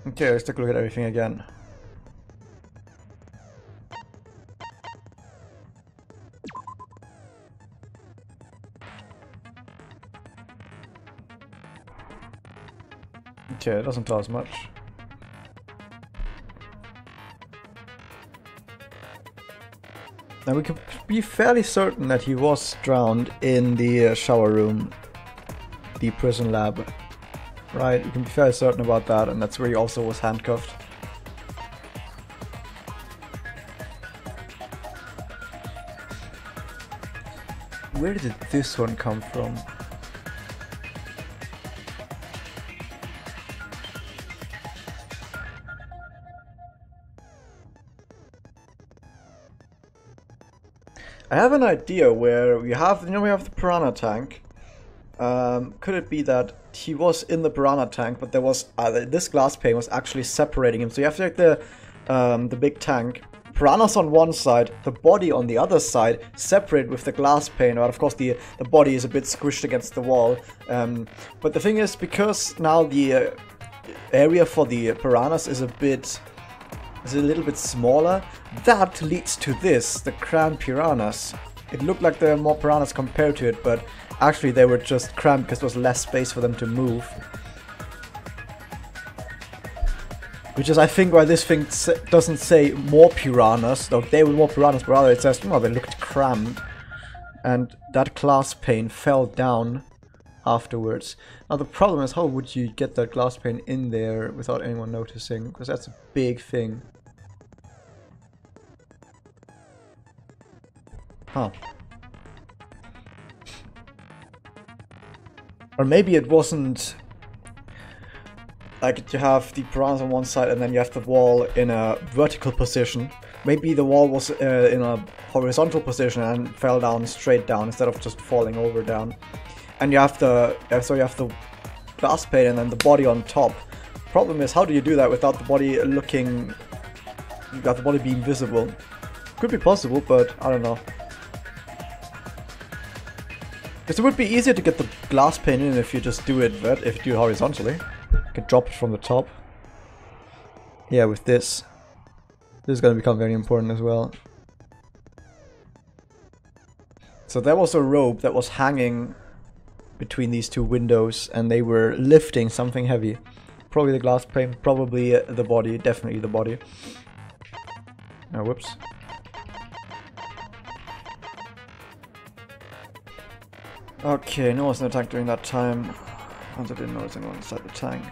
Okay, let's take a look at everything again. Okay, it doesn't tell us much. Now we can be fairly certain that he was drowned in the shower room, the prison lab. Right, we can be fairly certain about that, and that's where he also was handcuffed. Where did this one come from? I have an idea where we have, we have the piranha tank. Could it be that he was in the piranha tank, but there was this glass pane was actually separating him? So you have to take the big tank, piranhas on one side, the body on the other side, separate with the glass pane. But of course, the body is a bit squished against the wall. But the thing is, because now the area for the piranhas is a little bit smaller, that leads to this, the cramped piranhas. It looked like there were more piranhas compared to it, but actually they were just cramped because there was less space for them to move. Which is, I think, why this thing doesn't say more piranhas, though they were more piranhas, but rather it says, oh, they looked cramped. And that glass pane fell down afterwards. Now the problem is, how would you get that glass pane in there without anyone noticing? Because that's a big thing. Huh. Or maybe it wasn't like you have the piranhas on one side and then you have the wall in a vertical position. Maybe the wall was in a horizontal position and fell down straight down instead of just falling over down. And you have the glass pane and then the body on top. Problem is, how do you do that without the body looking, without the body being visible? Could be possible, but I don't know. Because it would be easier to get the glass pane in if you just do it horizontally. You can drop it from the top. Yeah, with this. This is going to become very important as well. So there was a rope that was hanging between these two windows and they were lifting something heavy. Probably the glass pane, probably the body, definitely the body. Oh, whoops. Okay, no one was in the tank during that time. I didn't notice anyone inside the tank.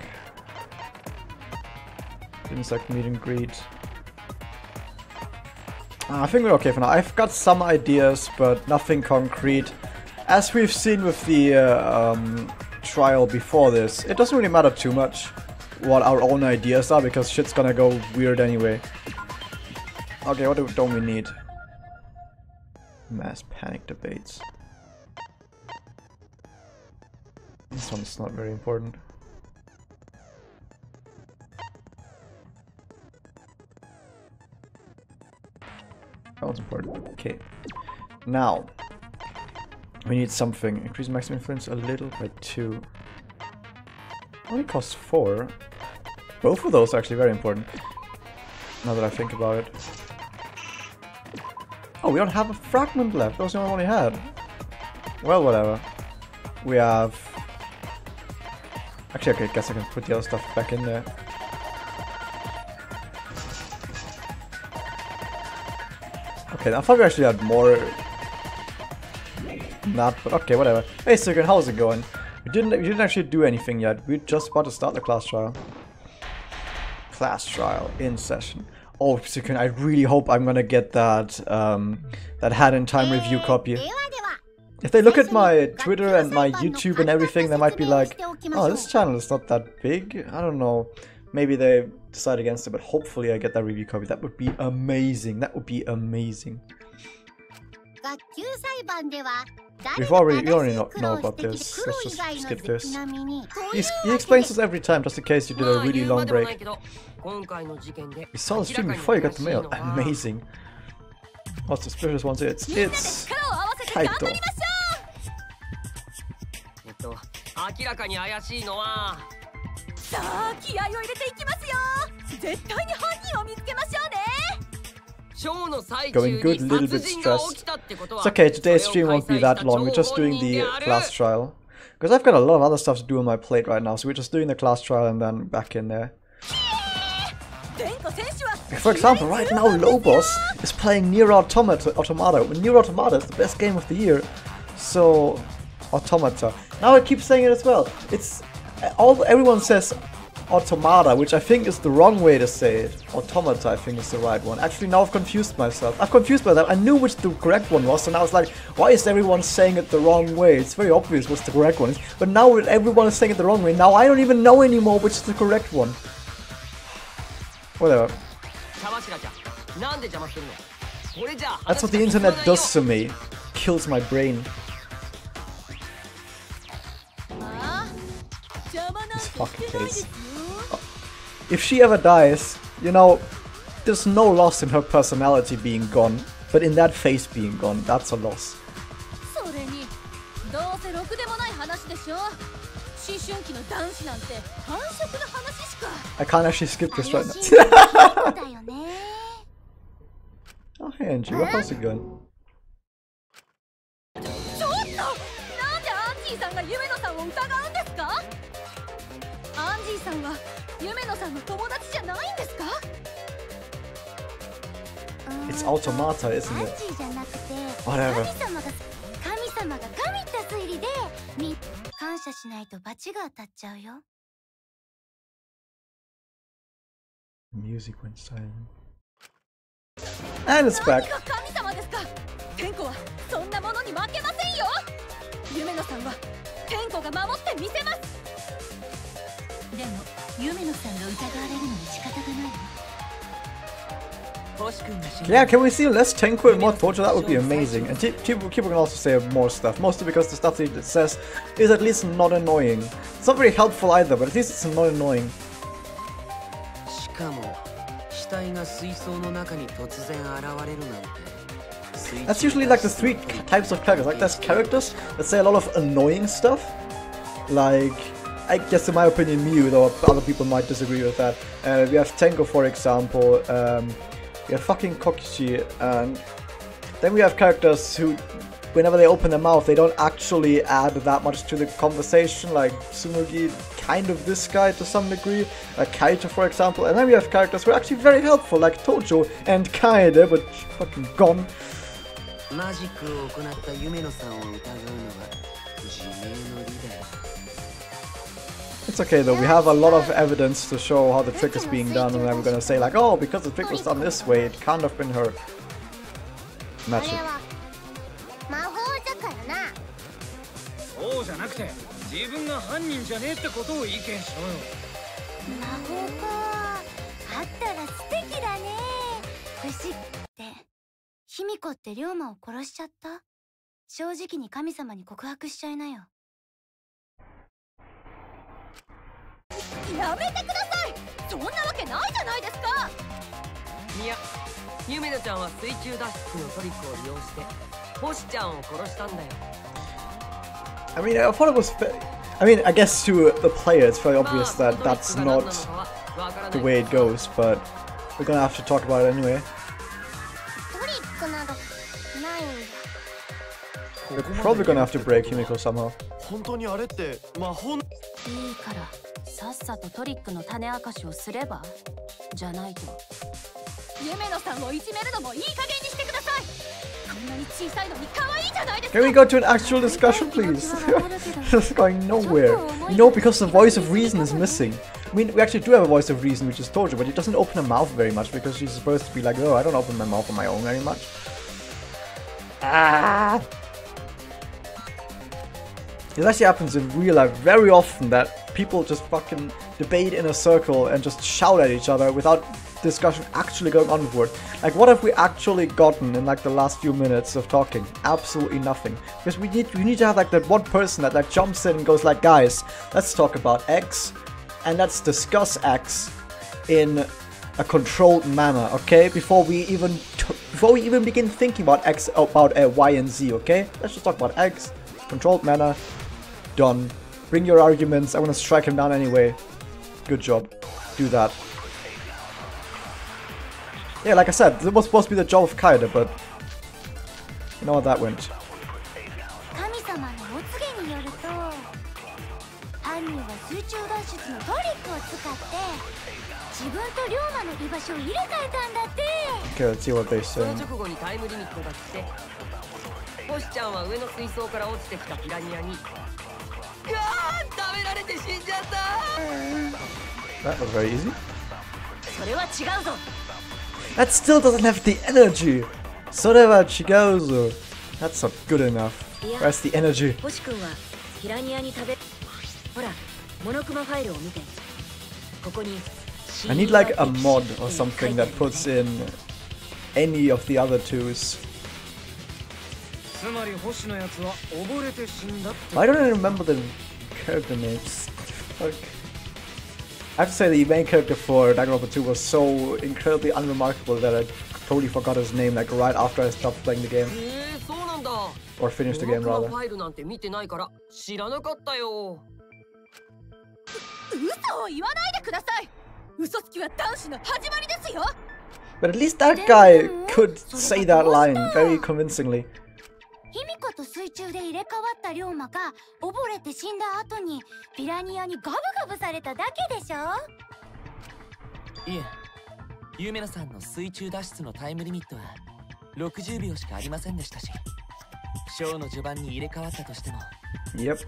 Didn't select meet and greet. I think we're okay for now. I've got some ideas, but nothing concrete. As we've seen with the trial before this, it doesn't really matter too much what our own ideas are, because shit's gonna go weird anyway. Okay, what don't we need? Mass panic debates. This one's not very important. That one's important. Okay. Now, we need something. Increase maximum influence a little by 2. Only costs 4. Both of those are actually very important. Now that I think about it. Oh, we don't have a fragment left. That was the only one we had. Well, whatever. We have... Actually, okay, I guess I can put the other stuff back in there. Okay, I thought we actually had more... Not, but okay, whatever. Hey, Sigurd, how's it going? We didn't actually do anything yet. We're just about to start the class trial. Class trial in session. Oh, Sigurd, I really hope I'm gonna get that that Hat in Time review copy. If they look at my Twitter and my YouTube and everything, they might be like, oh, this channel is not that big. I don't know. Maybe they decide against it, but hopefully I get that review copy. That would be amazing. That would be amazing. We already know about this. Let's just skip this. He explains this every time, just in case you did a really long break. You saw the stream before you got the mail. Amazing. What's the suspicious one? It's Kaito. Going good, little bit stressed. It's okay, today's stream won't be that long, we're just doing the class trial. Because I've got a lot of other stuff to do on my plate right now, so we're just doing the class trial and then back in there. For example, right now Lobos is playing Nier Automata. Nier Automata is the best game of the year. So, Automata. Now I keep saying it as well. Everyone says Automata, which I think is the wrong way to say it. Automata, I think, is the right one. Actually, now I've confused myself. I knew which the correct one was, and I was like, why is everyone saying it the wrong way? It's very obvious what's the correct one. But now everyone is saying it the wrong way. Now I don't even know anymore which is the correct one. Whatever. That's what the internet does to me. Kills my brain. This fucking case. If she ever dies, you know, there's no loss in her personality being gone, but in that face being gone, that's a loss. I can't actually skip this right now. Oh, hey Angie, how's it going? It's Automata, isn't it? Whatever. Music went silent. And it's back. Yeah, can we see less Tenko and more Tojo? That would be amazing. And people can also say more stuff, mostly because the stuff that it says is at least not annoying. It's not very helpful either, but at least it's not annoying. That's usually like the three types of characters. Like there's characters that say a lot of annoying stuff. Like, I guess in my opinion Mew, though other people might disagree with that. We have Tenko, for example. We have fucking Kokichi, and then we have characters who, whenever they open their mouth, they don't actually add that much to the conversation, like Tsunugi, kind of this guy to some degree, like Kaito, for example. And then we have characters who are actually very helpful, like Tojo and Kaede, but fucking gone. It's okay though, we have a lot of evidence to show how the trick is being done, and then we're gonna say like, oh, because the trick was done this way, it can't have been her. Magic. I mean, I thought it was I mean, I guess to the player it's very obvious that that's not the way it goes, but we're gonna have to talk about it anyway. We're probably gonna have to break Himiko somehow. Can we go to an actual discussion, please? This is going nowhere. You know, because the voice of reason is missing. I mean, we actually do have a voice of reason, which is Tojo, but he doesn't open her mouth very much because she's supposed to be like, oh, I don't open my mouth on my own very much. Ah! It actually happens in real life very often that people just fucking debate in a circle and just shout at each other without discussion actually going on before. Like, what have we actually gotten in like the last few minutes of talking? Absolutely nothing. Because we need to have like that one person that like jumps in and goes like, guys, let's talk about X and let's discuss X in a controlled manner, okay? Before we even begin thinking about X, about Y and Z, okay? Let's just talk about X, controlled manner. Done. Bring your arguments. I want to strike him down anyway. Good job. Do that. Yeah, like I said, it was supposed to be the job of Kaede, but you know how that went. Okay, let's see what they say. That was very easy. That still doesn't have the energy. Soreva Chigozu. That's not good enough. Where's the energy? I need like a mod or something that puts in any of the other twos. Why don't I remember the character names? Fuck. I have to say the main character for Danganronpa 2 was so incredibly unremarkable that I totally forgot his name like right after I stopped playing the game. Or finished the game rather. But at least that guy could say that line very convincingly. Yep.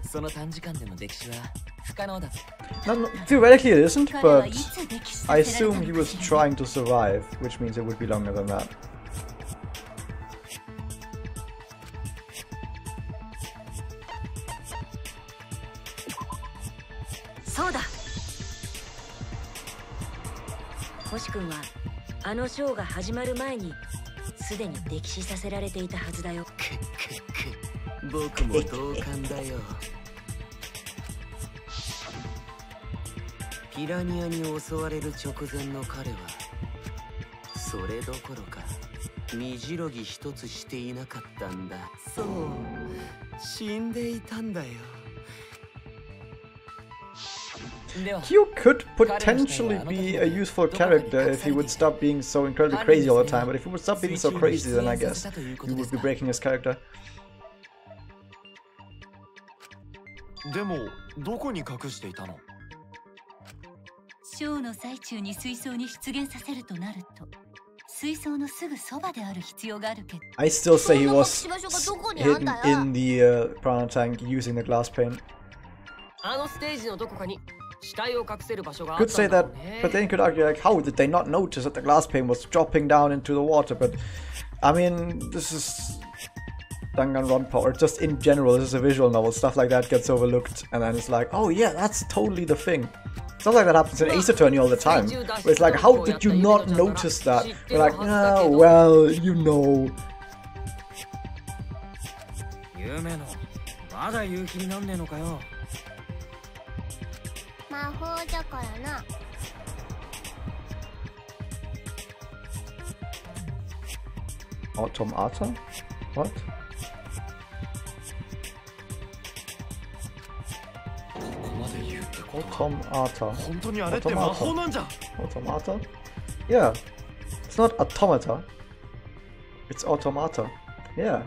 Theoretically it isn't, but I assume he was trying to survive, which means it would be longer than that. Q could potentially be a useful character if he would stop being so incredibly crazy all the time, but if he would stop being so crazy, then I guess you would be breaking his character. I still say he was hidden in the piranha tank using the glass pane. Could say that, but then you could argue like, how did they not notice that the glass pane was dropping down into the water? But I mean, this is Danganronpa, or just in general, this is a visual novel. Stuff like that gets overlooked, and then it's like, oh yeah, that's totally the thing. Stuff like that happens in Ace Attorney all the time. Where it's like, how did you not notice that? You're like, oh, well, you know. Automata? What? Automata. Automata? Yeah. It's not automata. It's automata. Yeah.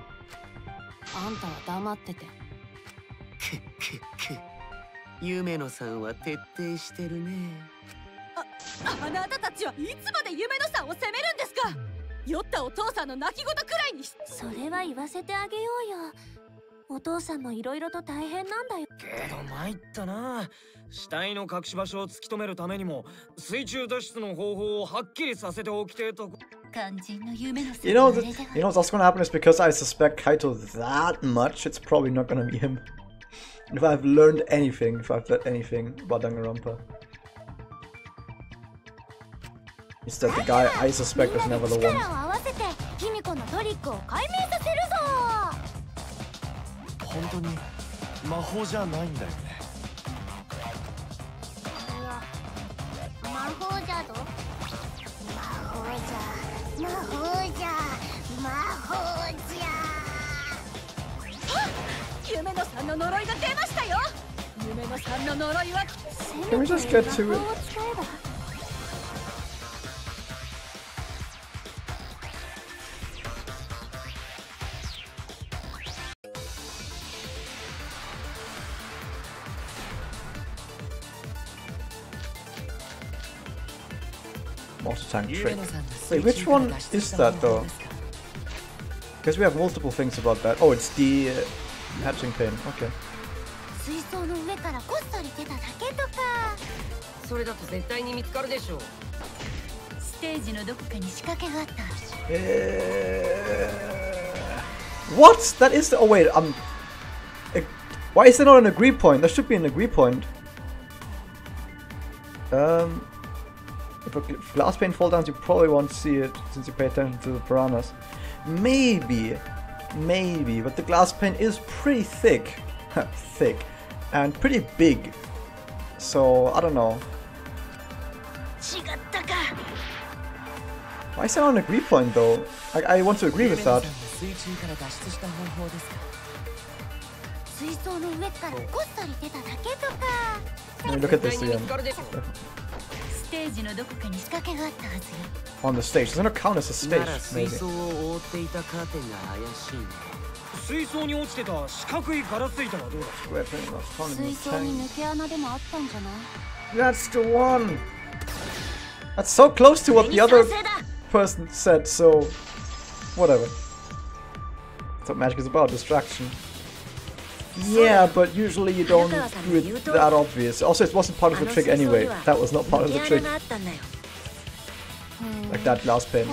You know what's gonna happen is because I suspect Kaito that much, it's probably not gonna be him. If I've learned anything, if I've learned anything about Danganronpa, it's that the guy I suspect is never the one. Can we just get to it? Monster tank trick. Wait, which one is that though? Because we have multiple things about that. Oh, it's the hatching pin. Okay. What? That is the. Oh wait, why is there not an agree point? There should be an agree point. If a glass pane falls down, you probably won't see it since you pay attention to the piranhas. Maybe, but the glass pane is pretty thick, and pretty big. So I don't know. Why is there not an agree point though? I want to agree with that. Let me look at this again. On the stage. Does that not count as a stage? Maybe. That's the one! That's so close to what the other person said, so whatever. That's what magic is about, distraction. Yeah, but usually you don't do it that obvious. Also, it wasn't part of the trick anyway. That was not part of the trick. Like that glass pane.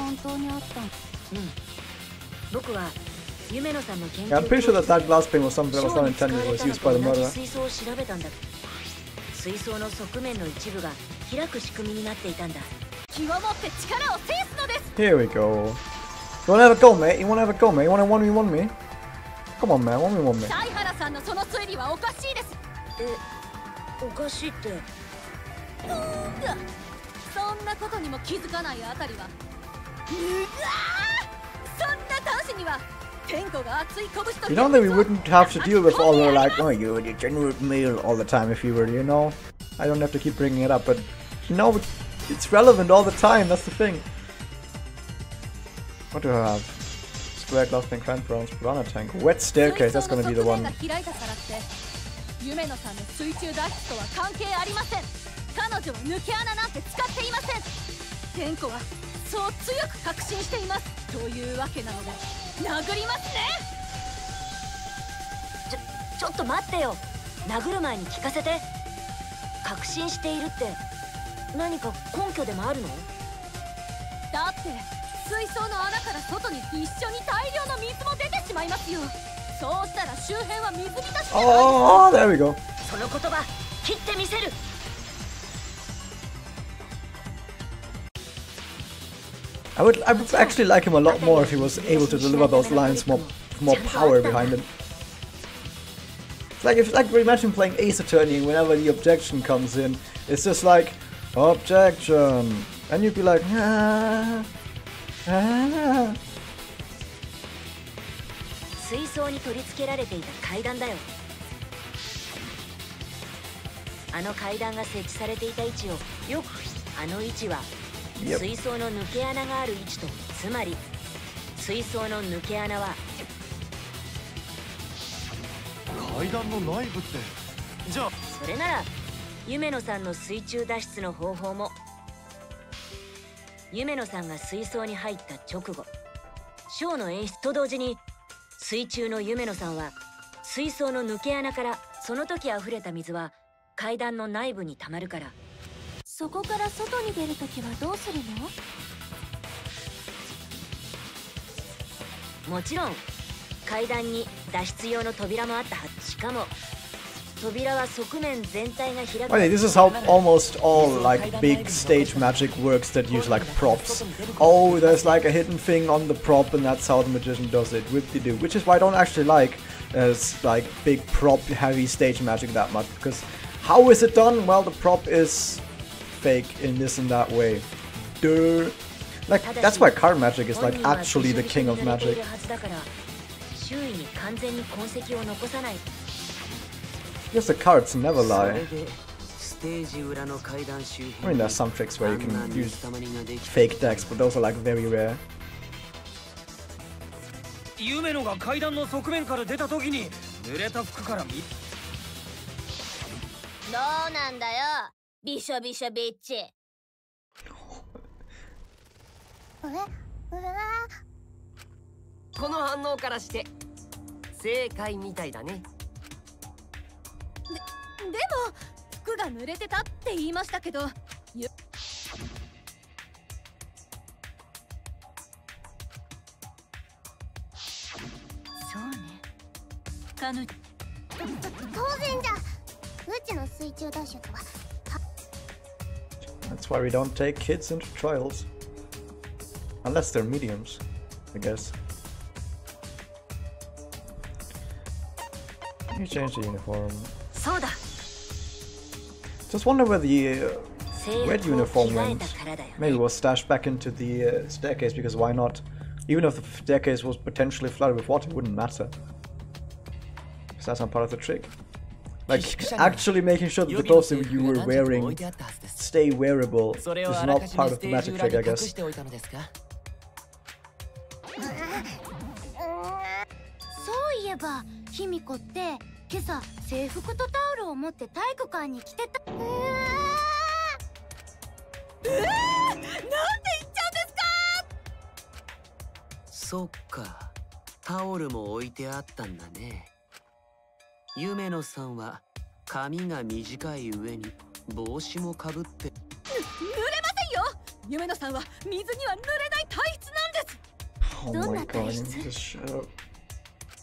Yeah, I'm pretty sure that that glass pane was something that was not intended. It was used by the murderer. Here we go. You wanna have a go, mate? You wanna have a go, mate? You wanna 1v1 me? Come on, man. 1v1 me. You know that we wouldn't have to deal with all the like, oh, you're the general male all the time if you were, you know? I don't have to keep bringing it up, but you know, it's relevant all the time, that's the thing. What do I have? Square glass pane, crank bronze, piranha tank, wet staircase, that's gonna be the one. Oh, there we go. I would actually like him a lot more if he was able to deliver those lines more power behind him. It's like imagine playing Ace Attorney, whenever the objection comes in, it's just like objection, and you'd be like, ah, ah. Yep. Okay, this is how almost all like big stage magic works that use like props. Oh, there's like a hidden thing on the prop and that's how the magician does it. Whip-de-doo. Which is why I don't actually like like big prop heavy stage magic that much, because how is it done? Well, the prop is fake in this and that way. Duh. Like, that's why card magic is like actually the king of magic. Yes, the cards never lie. I mean, there's some tricks where you can use fake decks, but those are like very rare. 夢野が階段の側面から出た時に濡れた服から見どうなんだよビショビショビッチこの反応からして正解みたいだね。でも服が濡れてたって言いましたけど。そうね。彼女。当然じゃ。うちの水中脱出は。That's why we don't take kids into trials, unless they're mediums, I guess. You change the uniform. Just wonder where the red uniform went. Maybe it was stashed back into the staircase, because why not? Even if the staircase was potentially flooded with water, it wouldn't matter. Because that's not part of the trick. Like, actually making sure that the clothes that you were wearing stay wearable is not part of the magic trick, I guess. そういえば、卑弥呼って今朝制服とタオルを持って体育館に来てた。なんで行っちゃうんですか？そっか、タオルも置いてあったんだね。夢野さんは髪が短い上に帽子もかぶって。濡れませんよ。夢野さんは水には濡れない体質なんです。 Oh my god, just shut up.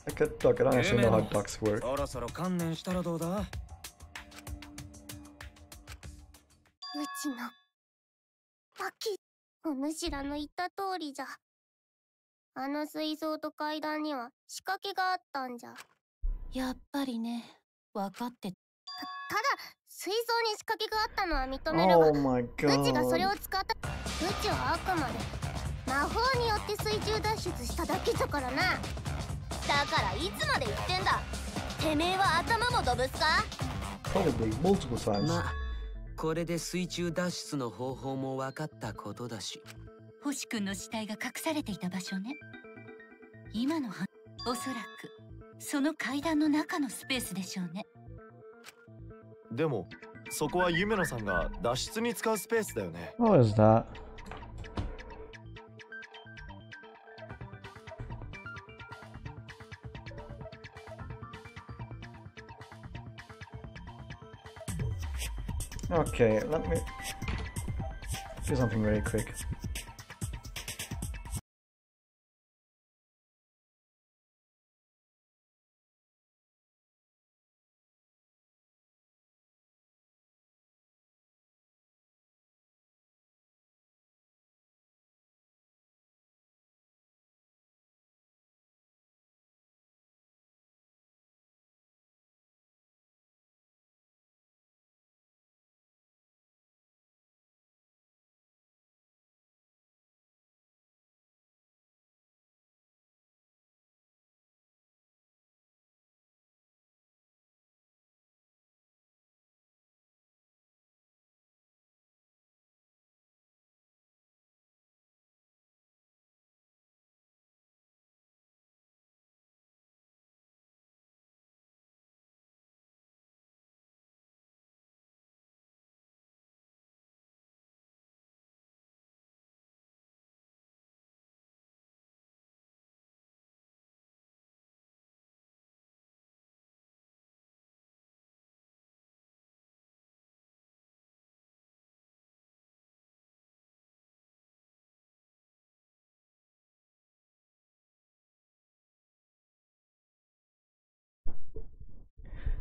I don't actually know how ducks work. そろそろ観念したらどうだ？うちの秋お主らの言った通りじゃ。あの水槽と階段には仕掛けがあったんじゃ。やっぱりね、分かって。ただ水槽に仕掛けがあったのは認めるが、 Oh my god. うちがそれを使った。うちはあくまで魔法によって水中脱出しただけだからな。だからいつまで言ってんだ。てめえは頭もどぶすか？ Probably multiple times. まあ、これで水中脱出の方法も分かったことだし。星君の死体が隠されていた場所ね。今のはおそらくその階段の中のスペースでしょうね。でもそこは夢野さんが脱出に使うスペースだよね。 What is that? Okay, let me do something very quick.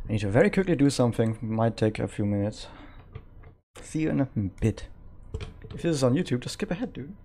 I need to very quickly do something. Might take a few minutes. See you in a bit. If this is on YouTube, just skip ahead, dude.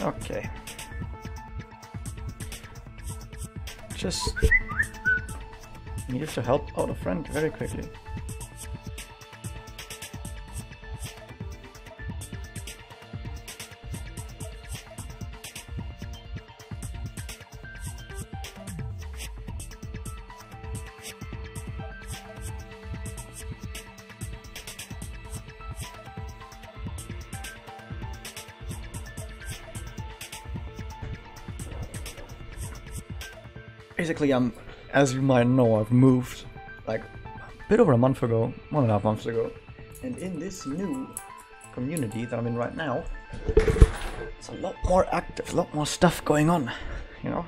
Okay. Just needed to help out a friend very quickly. Basically, as you might know, I've moved like a bit over a month ago, 1.5 months ago, and in this new community that I'm in right now, it's a lot more active, a lot more stuff going on, you know?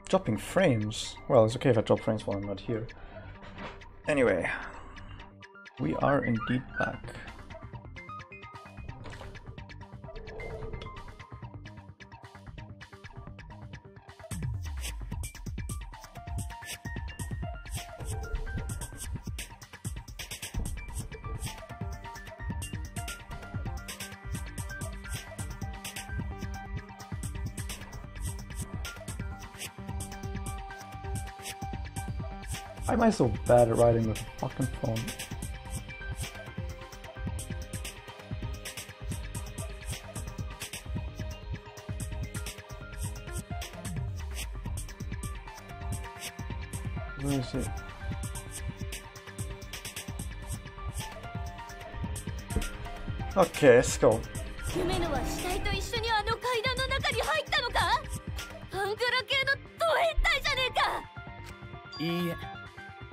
Dropping frames? Well, it's okay if I drop frames while I'm not here. Anyway, we are indeed back. Why am I so bad at writing with a fucking phone? Where is it? Okay, let's go. 夢のは死体と一緒にあの階段の中に入ったのか？アングラ系のド変態じゃねえか。いいえ、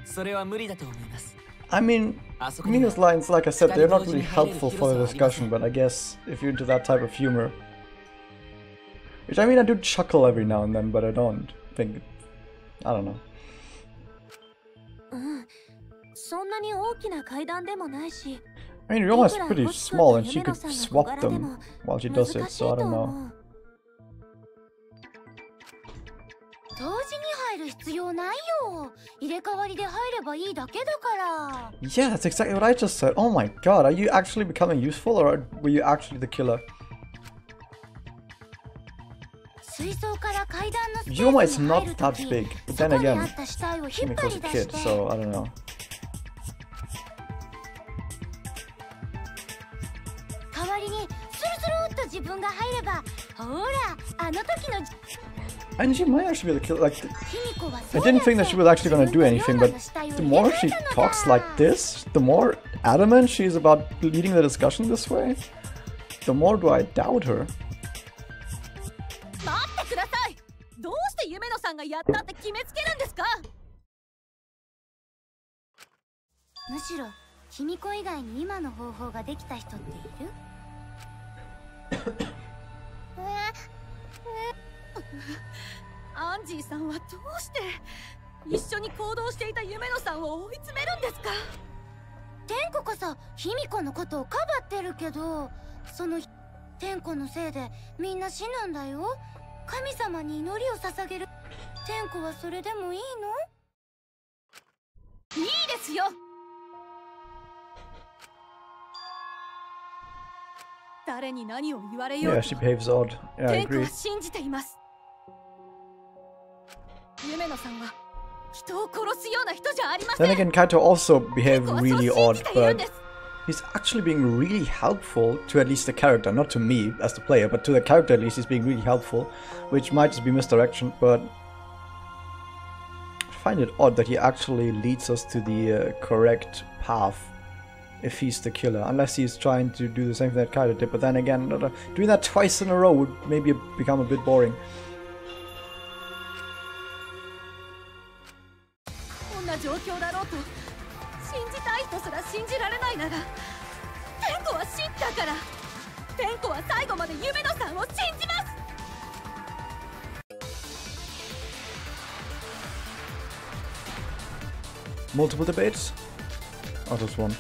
それは無理だと思います。 I mean, Mina's lines, like I said, they're not really helpful for the discussion, but I guess if you're into that type of humor. Which, I mean, I do chuckle every now and then, but I don't think... I don't know. そんなに大きな階段でもないし。 I mean, Ryoma's pretty small and she could swap them while she does it, so I don't know. 同時に入る必要ないよ。入れ替わりで入ればいいだけだから。 Yeah, that's exactly what I just said. Oh my god, are you actually becoming useful or were you actually the killer? 水槽 Yuma is not that big, but then again, Kimiko's a kid, so I don't know. And she might actually be the killer. Like, I didn't think that she was actually gonna do anything, but the more she talks like this, the more adamant she's about leading the discussion this way, the more do I doubt her. Yeah, she behaves odd. Yeah, I agree. Then again, Kaito also behaved really odd, but he's actually being really helpful to at least the character, not to me as the player, but to the character at least he's being really helpful, which might just be misdirection, but I find it odd that he actually leads us to the correct path if he's the killer, unless he's trying to do the same thing that Kaito did, but then again, doing that twice in a row would maybe become a bit boring. Multiple debates? Oh, just one.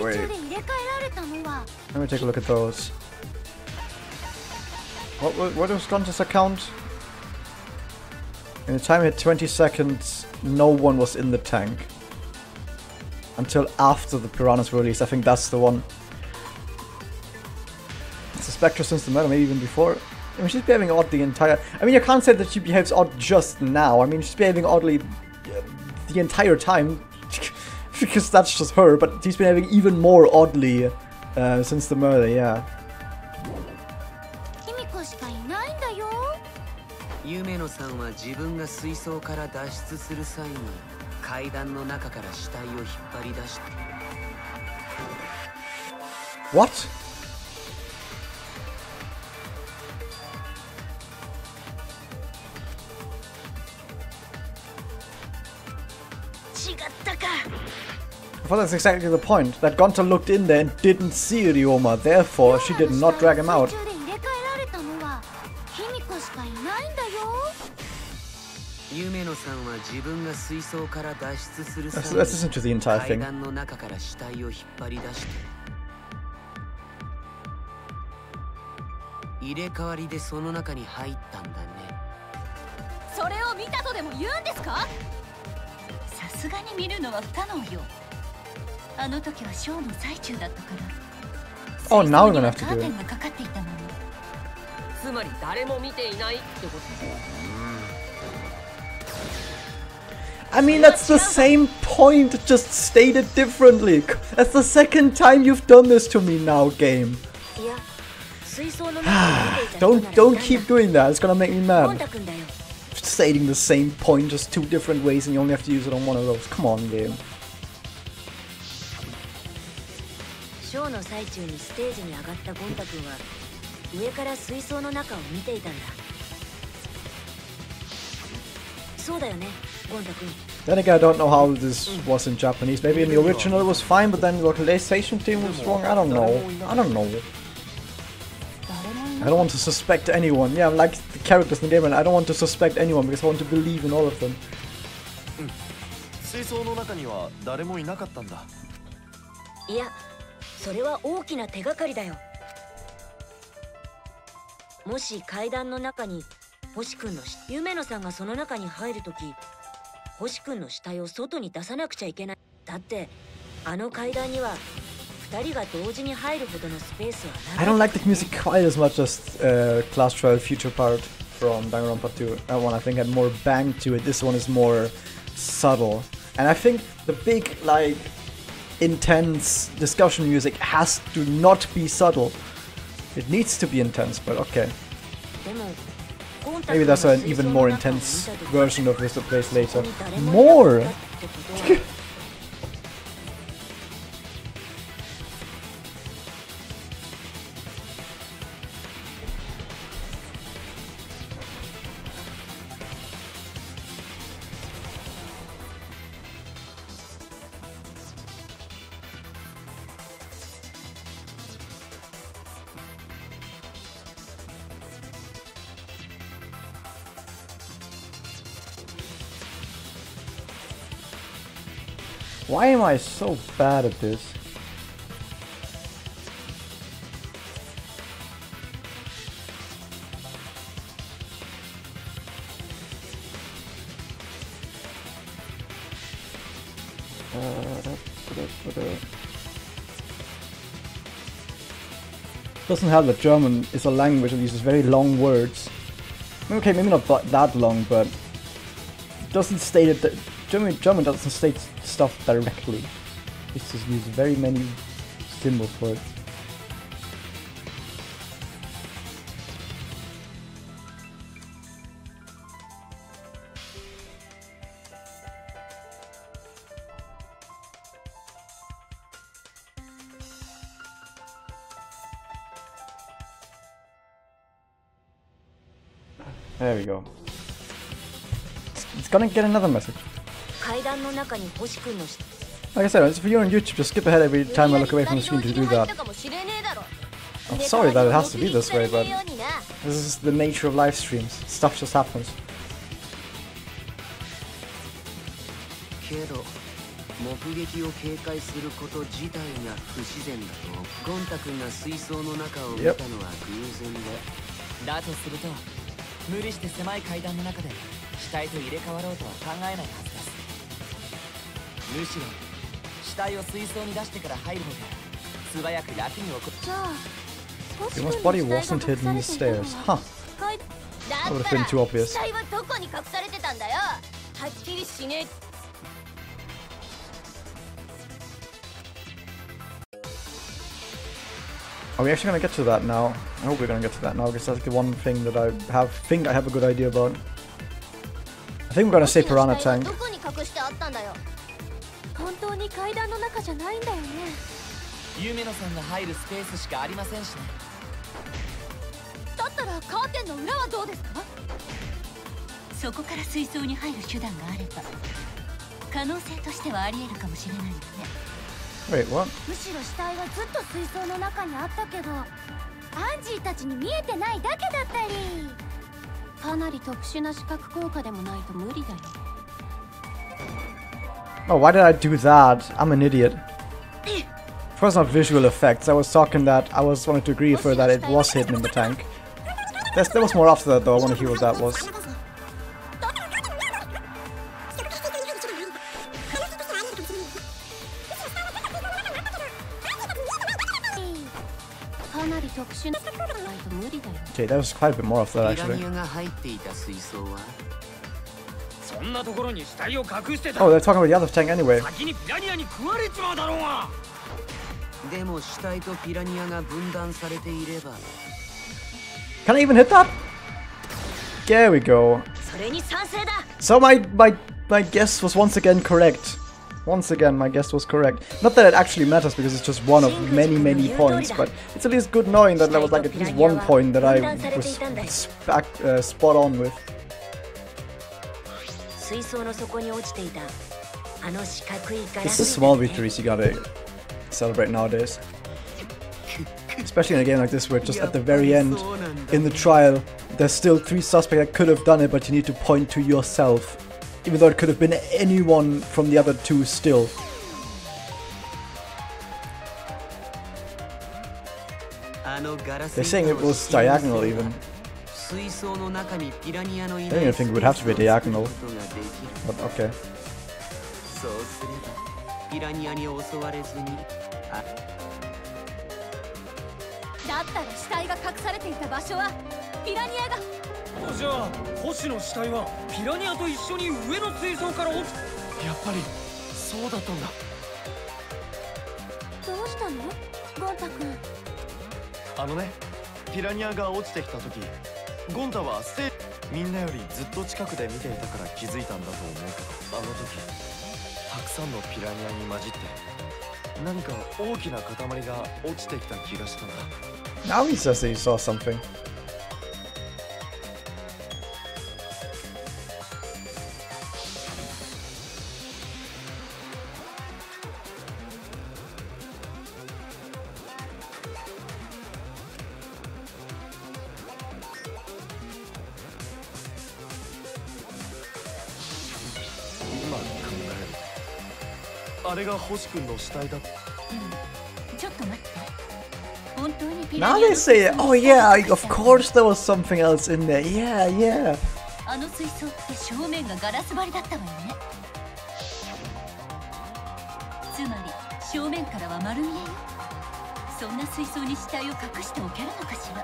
Wait. Let me take a look at those. What was Gonza's account? In the time hit 20 seconds, no one was in the tank. Until after the piranhas were released. I think that's the one. It's a Spectre since the murder, maybe even before. I mean, she's behaving odd the entire... I mean, you can't say that she behaves odd just now. I mean, she's behaving oddly the entire time. Because that's just her, but she's behaving even more oddly since the murder, yeah. What? I thought that's exactly the point, that Gonta looked in there and didn't see Ryoma, therefore she did not drag him out. Let's listen to the entire thing. Oh, now we're gonna have to do it. I mean, that's the same point, just stated differently. That's the second time you've done this to me now, game. Don't keep doing that, it's gonna make me mad. Stating the same point, just two different ways, and you only have to use it on one of those. Come on, game. Then again, I don't know how this was in Japanese. Maybe in the original it was fine, but then the localization team was wrong. I don't know. I don't want to suspect anyone. Yeah, like the characters in the game, and I don't want to suspect anyone because I want to believe in all of them. I don't like the music quite as much as Class Trial Future Part from Danganronpa 2. That one I think had more bang to it. This one is more subtle. And I think the big, like, intense discussion music has to not be subtle. It needs to be intense, but okay. Maybe that's an even more intense version of this that plays later. More! Why am I so bad at this? Doesn't help that German is a language that uses very long words. Okay, maybe not that long, but it doesn't state it. That German doesn't state stuff directly. It's just uses very many symbols for it. There we go. It's gonna get another message. Like I said, if you're on YouTube, just skip ahead every time I look away from the screen to do that. I'm sorry that it has to be this way, but this is the nature of live streams. Stuff just happens. 目撃を警戒すること自体が不自然だとゴンタ君が水槽の中を見たのは偶然で、だとすると無理して狭い階段の中で死体と入れ替わろうとは考えないはずです。むしろ死体を水槽に出してから入る方が素早く楽に起こる。じゃあ Your body wasn't hidden in the stairs. Huh. That would have been too obvious. 死体はどこに隠されてたんだよ。はっきりしねえ。 Are we actually gonna get to that now? I hope we're gonna get to that now, because that's the one thing that I think I have a good idea about. I think we're gonna say Piranha Tank. 本当に階段の中じゃないんだよね。夢野さんが入るスペースしかありませんしね。だったらカーテンの裏はどうですか？そこから水槽に入る手段があれば、可能性としてはあり得るかもしれないよね。 Wait, what? むしろ死体はずっと水槽の中にあったけど、アンジーたちに見えてないだけだったり。かなり特殊な視覚効果でもないと無理だよ。Oh, why did I do that? I'm an idiot. Of course, not visual effects. I was talking that I wanted to agree with her that it was hidden in the tank. There was more after that though. I want to hear what that was. Okay, that was quite a bit more of that actually. Oh, they're talking about the other tank anyway. Can I even hit that? There we go. So my guess was once again correct. Once again, my guess was correct. Not that it actually matters because it's just one of many points, but it's at least good knowing that there was like at least 1 point that I was spot on with. It's the small victories you gotta celebrate nowadays. Especially in a game like this where just at the very end, in the trial, there's still 3 suspects that could have done it, but you need to point to yourself. Even though it could have been anyone from the other 2 still. They're saying it was diagonal even. I don't even think it would have to be diagonal. But okay. ったら死体が隠されていた場所はピラニアが。じゃあ星の死体はピラニアと一緒に上の水槽から落ち。やっぱりそうだったんだ。どうしたのゴンタ君。あのね、ピラニアが落ちてきた時、ゴンタはみんなよりずっと近くで見ていたから気づいたんだと思うけど、あの時たくさんのピラニアに混じって何か大きな塊が落ちてきた気がしたんだ。 Now he says that he saw something. Now they say, oh yeah, of course there was something else in there. Yeah, yeah. あの水槽って正面がガラス張りだったわよね。つまり正面からは丸見えよ。そんな水槽に死体を隠しておけるのかしら。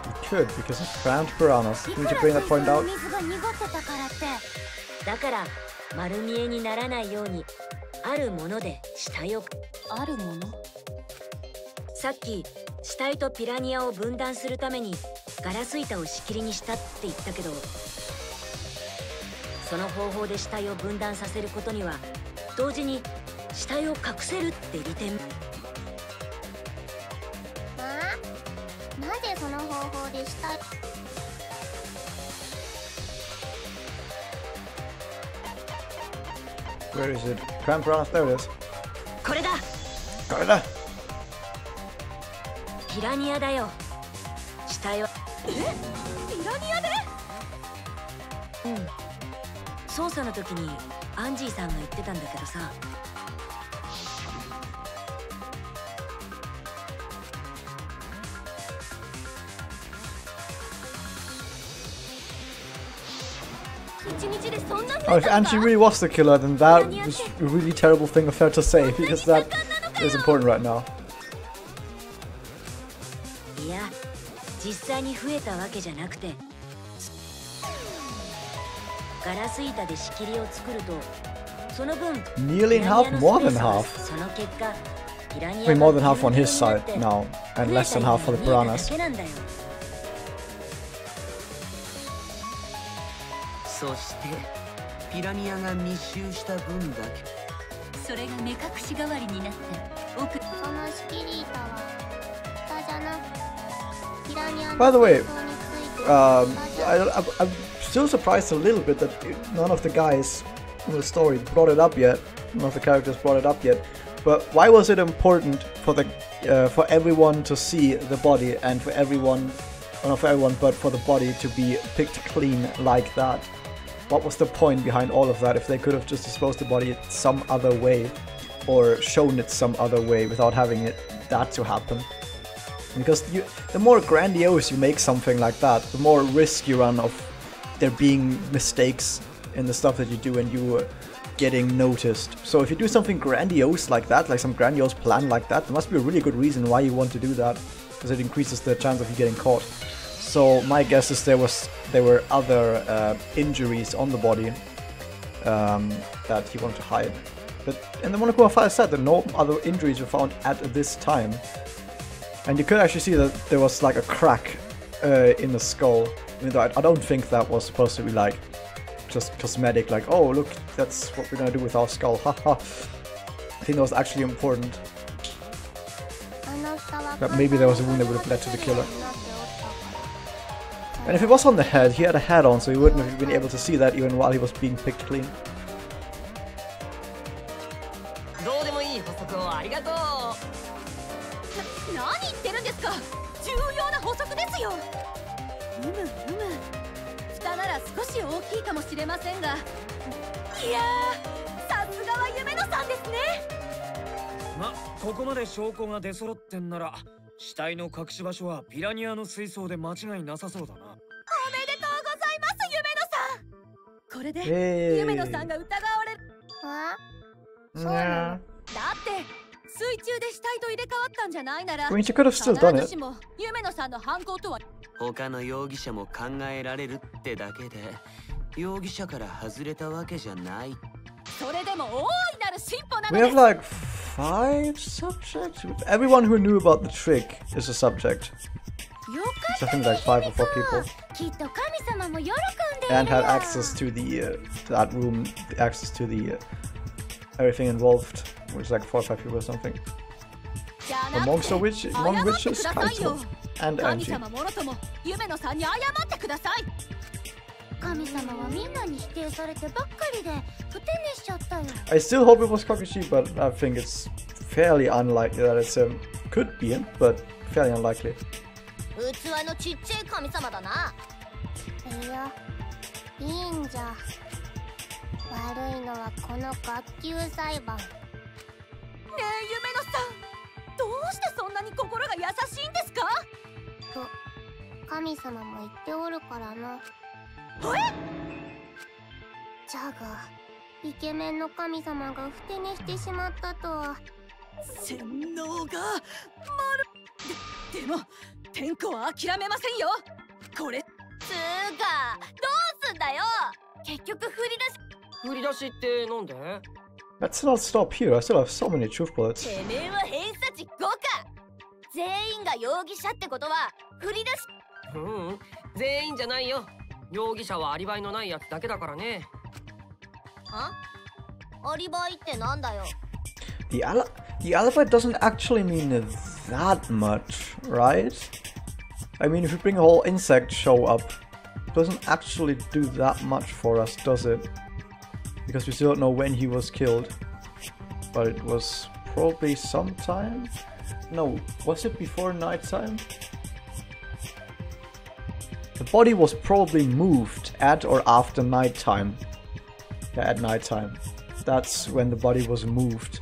You could, because of cramped piranhas. Did you bring that point out? 水が濁ってたからって。だから丸見えにならないようにあるもので死体を。あるもの。さっき死体とピラニアを分断するためにガラス板を仕切りにしたって言ったけど、その方法で死体を分断させることには同時に死体を隠せるって利点。なぜその方法で死体。Where is it? Cramped piranhas. There it is. これだ。これだ。ピラニアだよ。死体を。ピラニアで？うん。捜査の時にアンジーさんが言ってたんだけどさ。Oh, if Angie really was the killer, then that was a really terrible thing of her to say, because that is important right now. いや、実際に増えたわけじゃなくて、ガラス板で仕切りを作ると、その分 Nearly half, more than half. その結果、ピラニ I ア mean, more than half on his side now, and less than half for the piranhas. そしてピラニアが密集した分だけ。それが目隠し代わりになって奥。その仕切り板は蓋じゃなくピラニアの By the way, 水槽についてる I'm still surprised a little bit that none of the guys in the story brought it up yet. None of the characters brought it up yet. But why was it important for for everyone to see the body and for everyone, well, not for everyone, but for the body to be picked clean like that? What was the point behind all of that if they could have just disposed the body some other way or shown it some other way without having that to happen? Because the more grandiose you make something like that, the more risk you run of there being mistakes in the stuff that you do and you getting noticed. So if you do something grandiose like that, like some grandiose plan like that, there must be a really good reason why you want to do that, because it increases the chance of you getting caught. So my guess is there were other injuries on the body that he wanted to hide. But in the Monokuma file said that no other injuries were found at this time. And you could actually see that there was like a crack in the skull. Even though I don't think that was supposed to be like just cosmetic, like, oh look, that's what we're gonna do with our skull, haha. I think that was actually important. That maybe there was a wound that would have led to the killer. And if it was on the head, he had a hat on, so he wouldn't have been able to see that even while he was being picked clean. どうでもいい補足をありがとう。何言ってるんですか。重要な補足ですよ。蓋なら少し大きいかもしれませんが、いやー、さすがは夢野さんですね。ま、ここまで証拠が出揃ってんなら死体の隠し場所はピラニアの水槽で間違いなさそうだな。おめでとうございます、夢野さん。これで夢野さんが疑われる。あ？Yeah. だって水中で死体と入れ替わったんじゃないなら I mean, she could have still done it. 夢野さんの犯行とは他の容疑者も考えられるってだけで容疑者から外れたわけじゃない。それでも大いなる進歩なの We で have like 5 subjects. Everyone who knew about the trick is a subject. よ So か I った think like 5 or 4 people. きっと神様も喜んでいる And had わ access to the to that room, access to the everything involved, which is like 4 or 5 people or something. じゃなくて Amongst the among 謝って witches, くださいよ Kaito and 神 Angie. 様もろとも夢野さんに謝ってください。神様はみんなに否定されてばっかりで不手にしちゃったよ。 I still hope it was Kakashi, but I think it's fairly unlikely that it's him. Could be him, but fairly unlikely. 器のちっちゃい神様だな。いや、いいんじゃ。悪いのはこの学級裁判。ねえ夢野さん、どうしてそんなに心が優しいんですか？と神様も言っておるからな。じゃがイケメンの神様がふて寝してしまったとは。洗脳がでも天候は諦めませんよ。これつーかどうすんだよ。結局振り出しってなんで？ Let's not stop here. I still have so many truth bullets. てめえは偏差値5か。全員が容疑者ってことは振り出し。全員じゃないよ。容疑者はアリバイのないやつだけだからね。アリバイってなんだよ。The alibi doesn't actually mean that much, right? I mean, if you bring a whole insect show up, it doesn't actually do that much for us, does it? Because we still don't know when he was killed. But it was probably sometime? No, was it before nighttime? The body was probably moved at or after nighttime. Yeah, at nighttime. That's when the body was moved.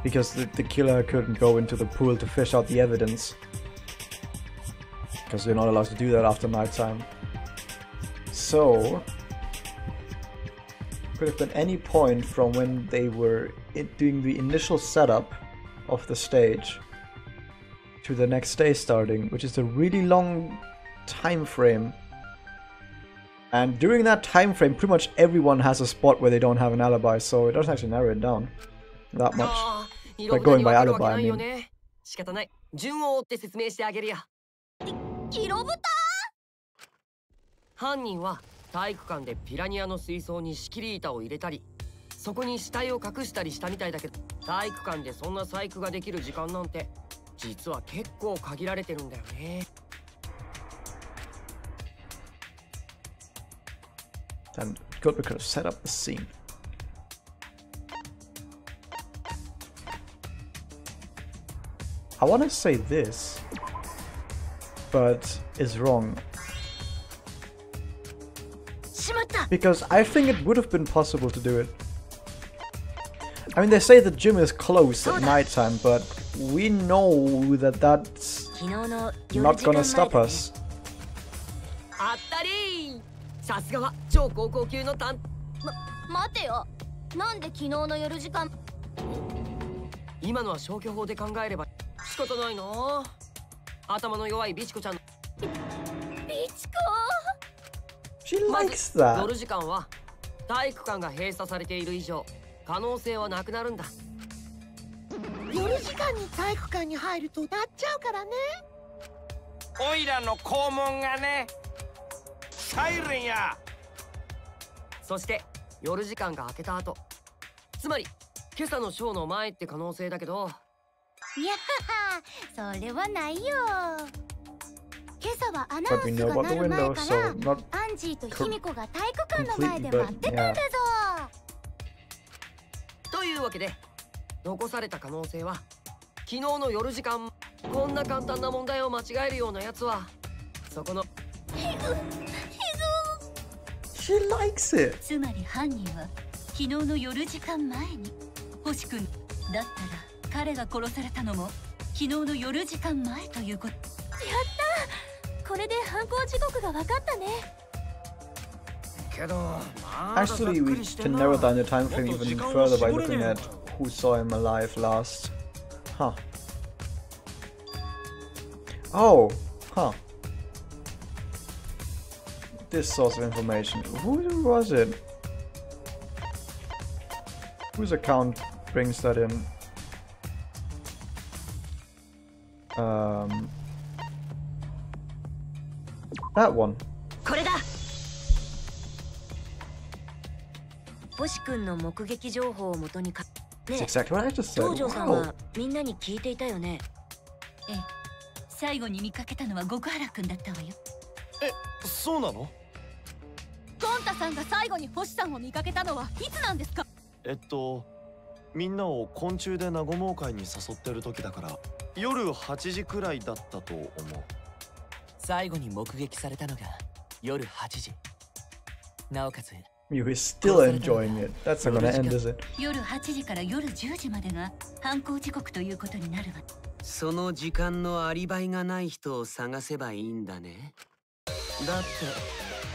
Because the killer couldn't go into the pool to fish out the evidence. Because they're not allowed to do that after nighttime. So, could have been any point from when they were doing the initial setup of the stage to the next day starting, which is a really long time frame. And during that time frame, pretty much everyone has a spot where they don't have an alibi, so it doesn't actually narrow it down that much. By going by alibi, I mean. 仕方ない。順を追って説明してあげるよ。キロブタ？犯人は体育館でピラニアの水槽に仕切り板を入れたり、そこに死体を隠したりしたみたいだけど、体育館でそんな細工ができる時間なんて実は結構限られてるんだよね。And good, we could have set up the scene. I want to say this, but it's wrong. Because I think it would have been possible to do it. I mean, they say the gym is closed at nighttime, but we know that that's not gonna stop us. あったりー。さすがは超高校級の待てよ。なんで昨日の夜時間。今のは消去法で考えれば仕方ないな。頭の弱いビチコちゃん。ビチコ。She likes that. 夜時間は体育館が閉鎖されている以上可能性はなくなるんだ。夜時間に体育館に入るとなっちゃうからね。オイラの肛門がね。サイレンや。そして夜時間が明けた後、つまり今朝のショーの前って可能性だけど。いやそれはないよ。今朝はアナウンスが鳴る前からアンジーとヒミコが体育館の前で待ってたんだぞ。というわけで残された可能性は昨日の夜時間。こんな簡単な問題を間違えるようなやつはそこのShe likes it. つまり犯人は昨日の夜時間前に星君だったら彼が殺されたのも昨日の夜時間前ということ。やった。これで犯行時刻が分かったね。けど Actually, we can narrow down the time frame even further by looking at who saw him alive last. Huh. Oh, huh. This source of information. Who was it? Whose account brings that in? That one. これだ。星君の目撃情報をもとにか。ねえ、 That's exactly what I just said. 東條さんはみんなに聞いていたよね。ええ、最後に見かけたのは極原くんだったわよ。え、そうなの？ゴンタさんが最後に星さんを見かけたのはいつなんですか？みんなを昆虫で和もう会に誘ってる時だから夜8時くらいだったと思う。最後に目撃されたのが夜8時。なおかつ You is still enjoying it. That's not gonna end, is it? 夜8時から夜10時までが犯行時刻ということになるわ。その時間のアリバイがない人を探せばいいんだね。だって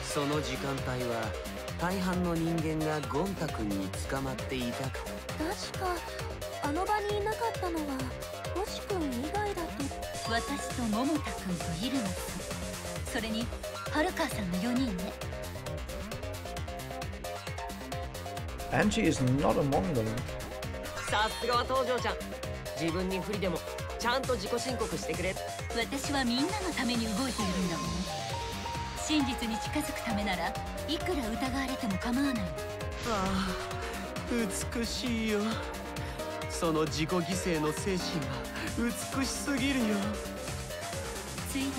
その時間帯は大半の人間がゴンタ君に捕まっていたから。確かあの場にいなかったのは星君以外だと。私と桃田君とイルマさん、それにハルカーさんの4人ね。Angie is not among them. さすがは東條ちゃん。自分に不利でもちゃんと自己申告してくれ。私はみんなのために動いているんだもん。真実に近づくためならいくら疑われても構わない。ああ、美しいよ。その自己犠牲の精神は美しすぎるよ。ついでに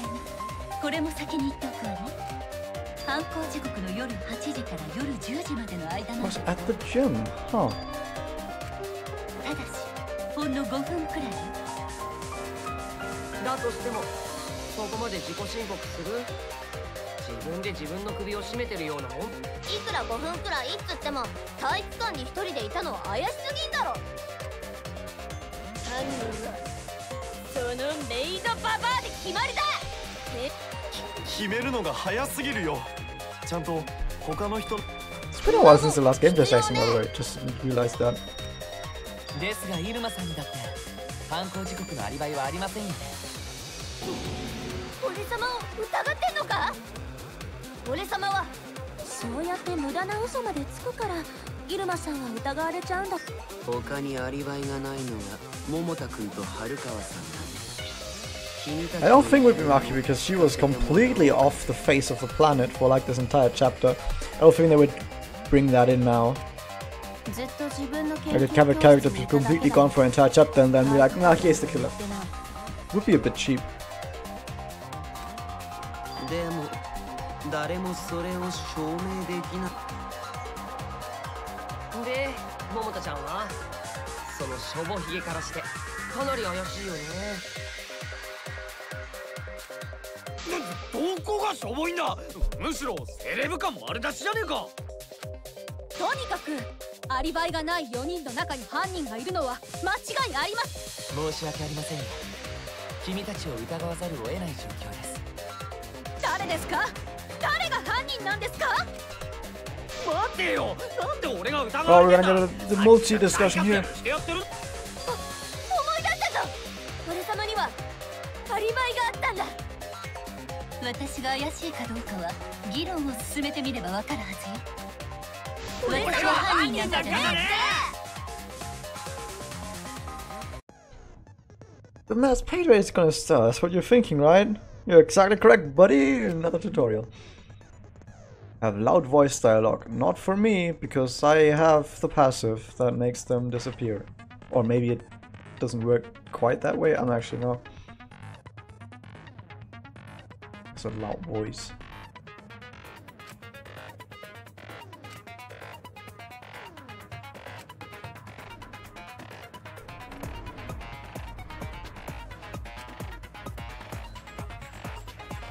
これも先に言っておくわね。犯行時刻の夜8時から夜10時までの間の Was at the gym, huh? ただしほんの5分くらい。だとしてもそこまで自己申告する？自分で自分の首を絞めてるようなもん。いくら5分くらいっつっても体育館に一人でいたのは怪しすぎんだろ。犯人はそのメイドババアで決まりだ。決めるのが早すぎるよ。ちゃんと他の人。 It's been a while since the last gameplay section, by the way. Just realized that. ですがイルマさんにだって犯行時刻のアリバイはありませんよね。俺様を疑ってんのか？俺様はそうやって無駄な嘘までつくからイルマさんは疑われちゃうんだ。他にアリバイがないのは桃田君と春川さんだね。 I don't think we'd be lucky because she was completely off the face of the planet for like this entire chapter. I don't think they would bring that in now. Like a character to be completely gone for an entire chapter and then be like, nah, he's the killer. Would be a bit cheap. でも誰もそれを証明できない。で、桃田ちゃんはそのしょぼひげからしてかなり怪しいよね。どこがしょぼいんだ。むしろセレブ感丸出しじゃねえか。とにかくアリバイがない4人の中に犯人がいるのは間違いあります。申し訳ありませんが君たちを疑わざるを得ない状況です。誰ですか？誰が犯人なんですか？待てよ。なんで俺が疑 Oh, わ we're れてん gonna だ。 get the multi discussion here. してやってる。思い出したぞ。俺様にはアリバイがあったんだ。私が怪しいかどうかは議論を進めてみればわかるはずよ。私は犯人なんだじゃない。 The mass payday is gonna start. That's what you're thinking, right? You're exactly correct, buddy. Another tutorial. Have loud voice dialogue. Not for me, because I have the passive that makes them disappear. Or maybe it doesn't work quite that way. I'm actually not. It's a loud voice.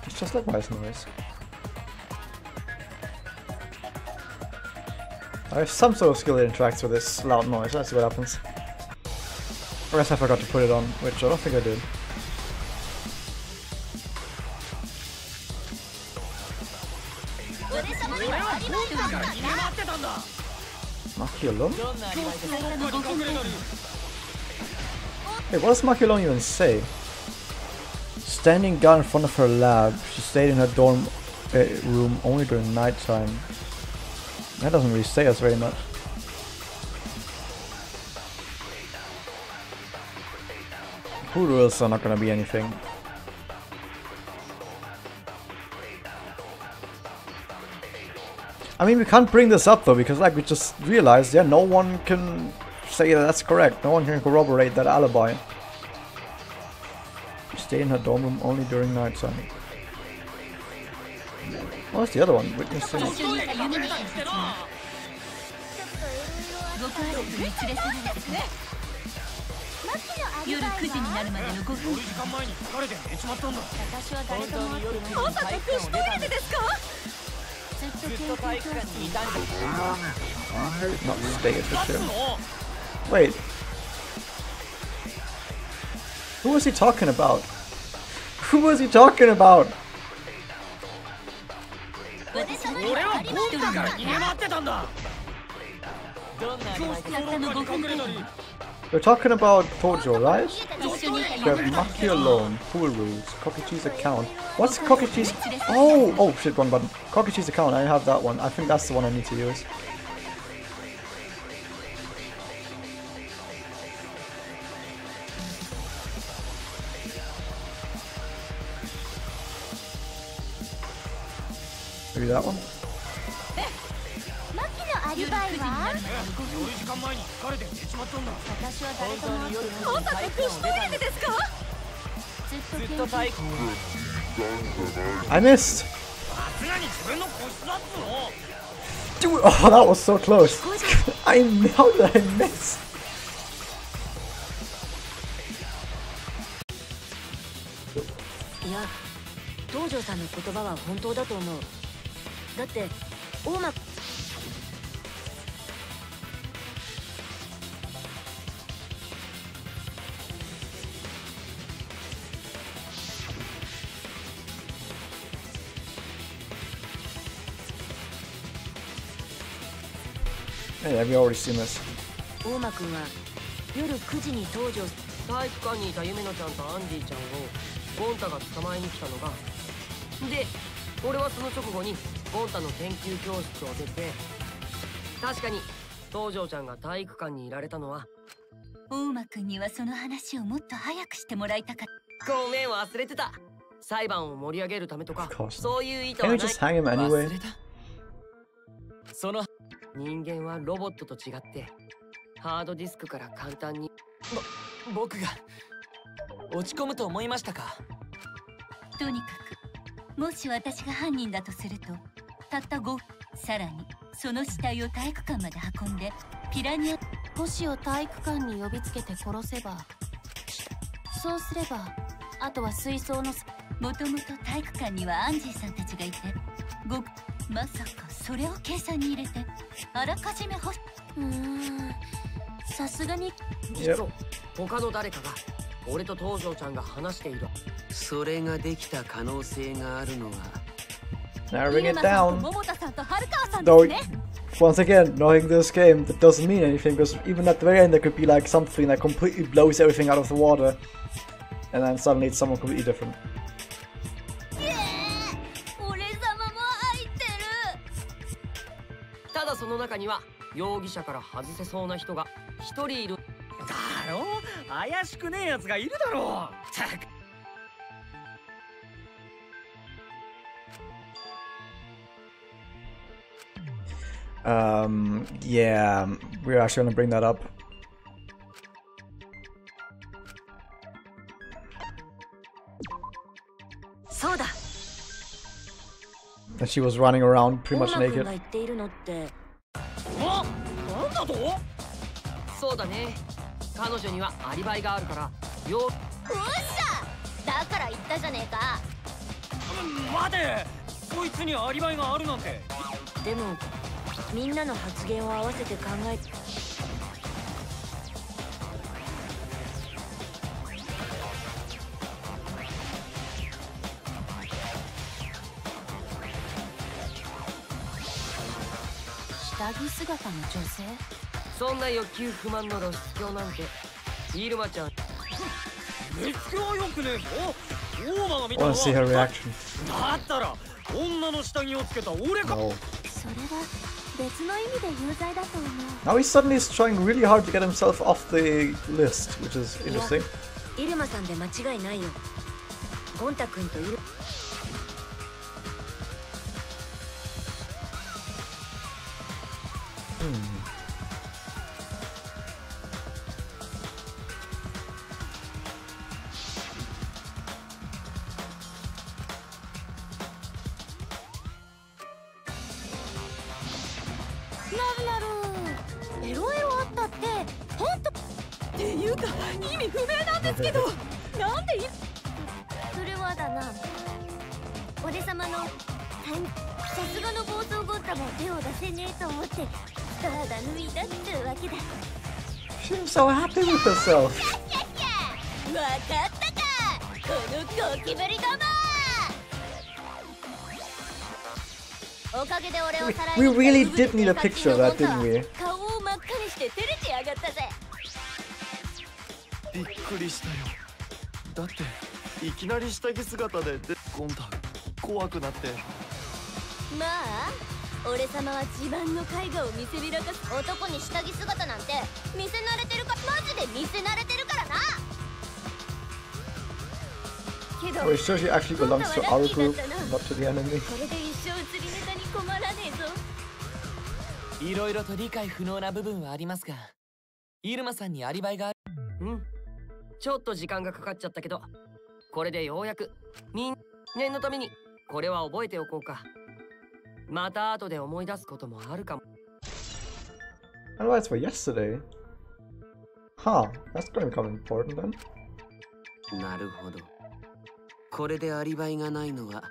It's just like voice noise. I have some sort of skill that interacts with this loud noise. Let's see what happens. I guess I forgot to put it on, which I don't think I did. Not kill them. Hey, what does Machiavelli even say? Standing guard in front of her lab. She stayed in her dorm room only during nighttime. That doesn't really say us very much. Food rules are not gonna be anything. I mean, we can't bring this up though, because like we just realized, yeah, no one can say that that's correct. No one can corroborate that alibi. Stay in her dorm room only during nighttime. What's the other one? Witnessing. Not stay at the gym. Wait. Who was he talking about? Who was he talking about? We're talking about Tojo, right? We have Maki alone, pool rules, Kokichi's account. What's Kokichi's? Oh shit, wrong button. Kokichi's account, I have that one. I think that's the one I need to use. Maybe that one? I missed! Dude, oh, that was so close. How did I miss? Yeah, Tojo-sanの言葉は本当だと思う。だって大間Yeah, we already seen this. 大間くんは夜9時に登場。体育館にいたゆめのちゃんとアンディちゃんをゴンタが捕まえに来たのが。で、俺はその直後にゴンタの研究教室を出て、確かに東條ちゃんが体育館にいられたのは。大間くんにはその話をもっと早くしてもらいたかった。ごめん、忘れてた。裁判を盛り上げるためとか、そういう意図は Can な we い。 just hang him anyway? その人間はロボットと違ってハードディスクから簡単に。僕が落ち込むと思いましたか。とにかくもし私が犯人だとするとたった5さらにその死体を体育館まで運んでピラニア星を体育館に呼びつけて殺せば、そうすればあとは水槽のもともと体育館にはアンジーさんたちがいてまさかそれを計算に入れてあらかじめさすがに他の誰かが俺と東條ちゃんが話している。それができた可能性があるのは Narrowing it down. Though, once again, knowing this game, that doesn't mean anything, because even at the very end there could be like something that completely blows everything out of the water, and then suddenly it's someone completely different. ただその中には容疑者から外せそうな人が一人いる。だろ？怪しくねえやつがいるだろう。Yeah, we're actually gonna bring that up. And she was running around pretty much naked. そうだね。彼女にはアリバイがあるから。よっしゃ。だから言ったじゃねえか。待て。こいつにアリバイがあるなんて。でもみんなの発言を合わせて考えて。下着姿の女性。そんな欲求不満の露出狂なんてイルマちゃん。目つきは良くねえよ。オーマが見 I たの want to see her は reaction. だったら女の下着をつけた俺か。 No. それは別の意味で有罪だと思う。 Now he suddenly is trying really hard to get himself off the list, which is interesting. イルマさんで間違いないよ。ゴンタ君とイル。なるエロエロあったって本当っていうか意味不明なんですけどなんでそれはだな俺様のさすがの暴走ゴンタも手を出せねえと思ってただ脱いだってわけだ。 She's so happy with herself. わかったかこのゴキブリども。おかげで俺をさら We really did need a picture of that, didn't we? 顔を真っ赤にして照れてやがったぜ。びっくりしたよ。だっていきなり下着姿でゴンタ怖くなって。まあ俺様は自慢の絵画を見せびらかす。男に下着姿なんて見せ慣れてるか。マジで見せ慣れてるからな。けど Are you sure she actually belongs to our group, not to the enemy? これで一生釣りネタに困らねえぞ。いろいろと理解不能な部分はありますが、イルマさんにアリバイがある。ちょっと時間がかかっちゃったけど、これでようやく念のためにこれは覚えておこうか。また後で思い出すこともあるかも。 Advice for yesterday. Huh, that's going to become important then. なるほど。これでアリバイがないのは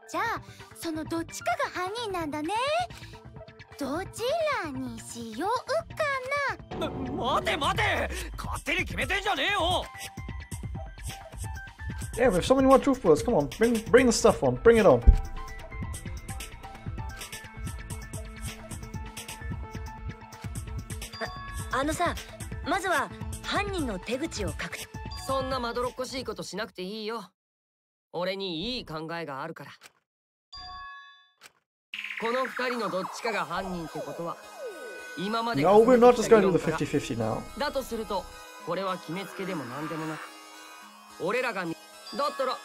じゃあそのどっちかが犯人なんだね。どちらにしようかな。待て待て、勝手に決めてんじゃねえよ。 Yeah, we have so many more truth bullets. Come on, bring the stuff on. Bring it on. あのさ、まずは犯人の手口を書く。そんなまどろっこしいことしなくていいよ。俺にいい考えがあるから。この二人のどっちかが犯人ってことは今まで No, we're not just going to do the 50-50 now. だとするとこれは決めつけでも何でもなく、俺らがだったら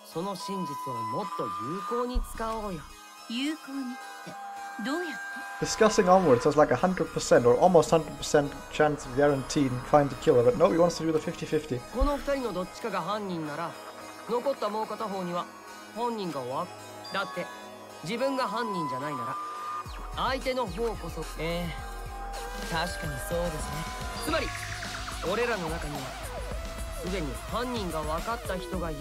その真実をもっと有効に使おうよ。有効にってどうやって？ Discussing onwards, there's like 100% or almost 100% chance guaranteed find the killer, but no, he wants to do the 50-50. この二人のどっちかが犯人なら残ったもう片方には本人がだって自分が犯人じゃないなら相手の方こそ。確かにそうですね。つまり俺らの中にはすでに犯人が分かった人がいる。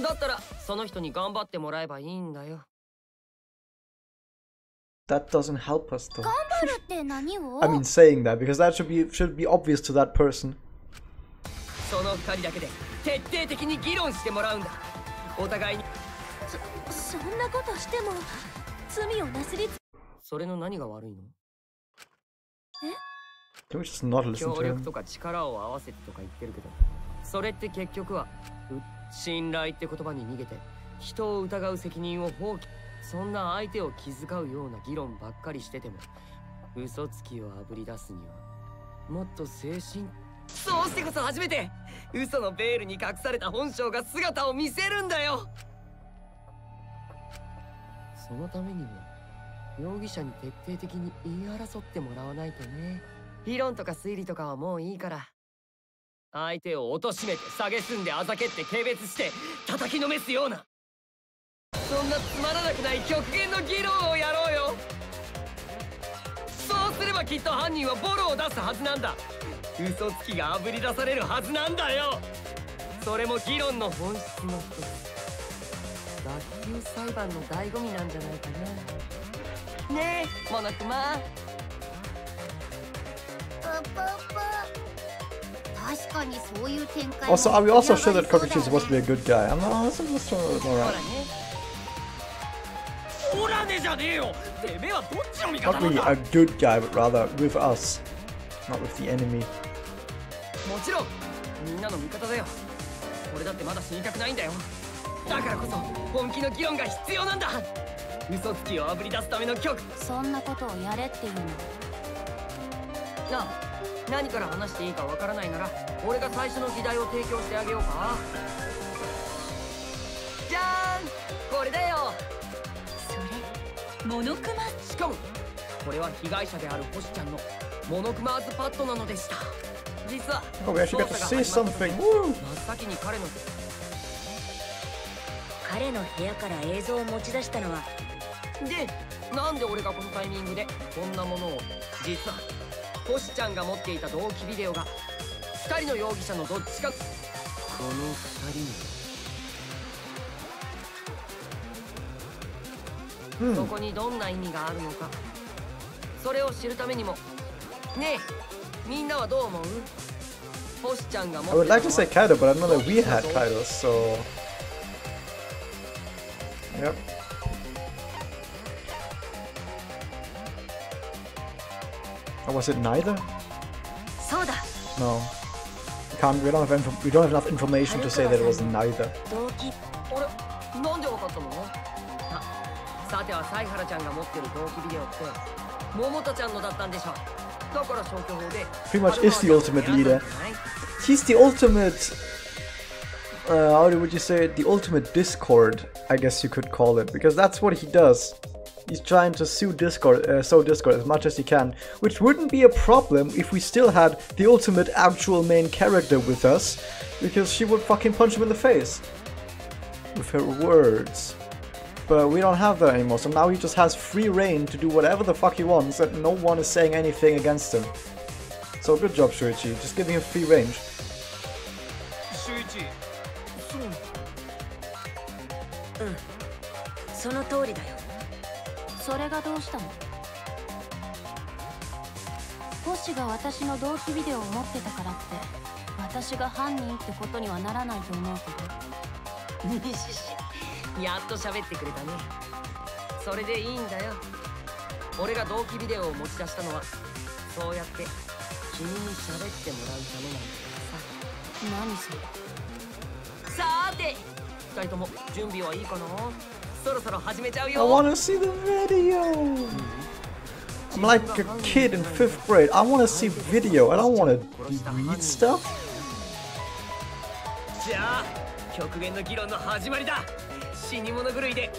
だったらその人に頑張ってもらえばいいんだよ。That doesn't help us though. 頑張るって何を I mean saying that because that should be obvious to that person. その二人だけで徹底的に議論してもらうんだ。お互いに。そんなことしても罪をなすりつ。それの何が悪いの？ Can we just not listen 協 to 力 him? とか力を合わせてとか言ってるけど、それって結局は信頼って言葉に逃げて人を疑う責任を放棄。そんな相手を気遣うような議論ばっかりしてても嘘つきをあぶり出すにはもっと精神。そうしてこそ初めて嘘のベールに隠された本性が姿を見せるんだよ。そのためにも容疑者に徹底的に言い争ってもらわないとね。理論とか推理とかはもういいから、相手を貶めて蔑んであざけって軽蔑して叩きのめすような、そんなつまらなくない極限の議論をやろうよ。そうすればきっと犯人はボロを出すはずなんだ。嘘つきがあぶり出されるはずなんだよ。それも議論の本質の一つ。学級裁判の醍醐味なんじゃないかな。ねえモノクマ。確かにそういう展開。 Also, are we also sure that Kokichi is supposed to be a good guy? I'm not. That's alright. ほらねじゃねえよ。てめえはどっちの味 Not 方なん really だ。 a good guy, but rather with us, not with the enemy. もちろんみんなの味方だよ。俺だってまだ死にたくないんだよ。だからこそ本気の議論が必要なんだ。嘘つきをあぶり出すための曲。そんなことをやれっていうの。なあ、何から話していいかわからないなら俺が最初の議題を提供してあげようか。じゃーん、これだよ。それモノクマ。しかもこれは被害者である星ちゃんのモノクマーズパッドなのでした。実は Oh, we actually got to see something. 真っ先に彼の部屋から映像を持ち出したのは。で、なんで俺がこのタイミングでこんなものを。実は星ちゃんが持っていた同期ビデオが2人の容疑者のどっちか。この2人そこにどんな意味があるのか、それを知るためにもねえ、みんなはどう思う？星ちゃんが持って I would like to say Kaido, but I know that we had Kaido, so yep. Or was it neither? そうだ。 No. We don't have enough information to say that it was neither. 動機。あれ、なんでわかったの？さては犀原ちゃんが持ってる同期ビデオって桃太ちゃんのだったんでしょ。だから消去法で Pretty much is the ultimate leader. He's the ultimate, how would you say it? The ultimate Discord, I guess you could call it, because that's what he does. He's trying to sow Discord as much as he can, which wouldn't be a problem if we still had the ultimate actual main character with us, because she would fucking punch him in the face with her words. But we don't have that anymore, so now he just has free reign to do whatever the fuck he wants, and no one is saying anything against him. So good job, Shuichi, just giving him free range. Shuichi. その通りだよ。それがどうしたの？星が私の同期ビデオを持ってたからって私が犯人ってことにはならないと思うけど。やっと喋ってくれたね。それでいいんだよ。俺が同期ビデオを持ち出したのはそうやって君に喋ってもらうためなんだからさ。何それ？さーて、2人とも準備はいいかな？そろそろ始めちゃう I よ。 wanna see the video! I'm like a kid in 5th grade. I wanna see video. I don't wanna read stuff. じゃあ極限の議論の始まりだ。死に物狂いで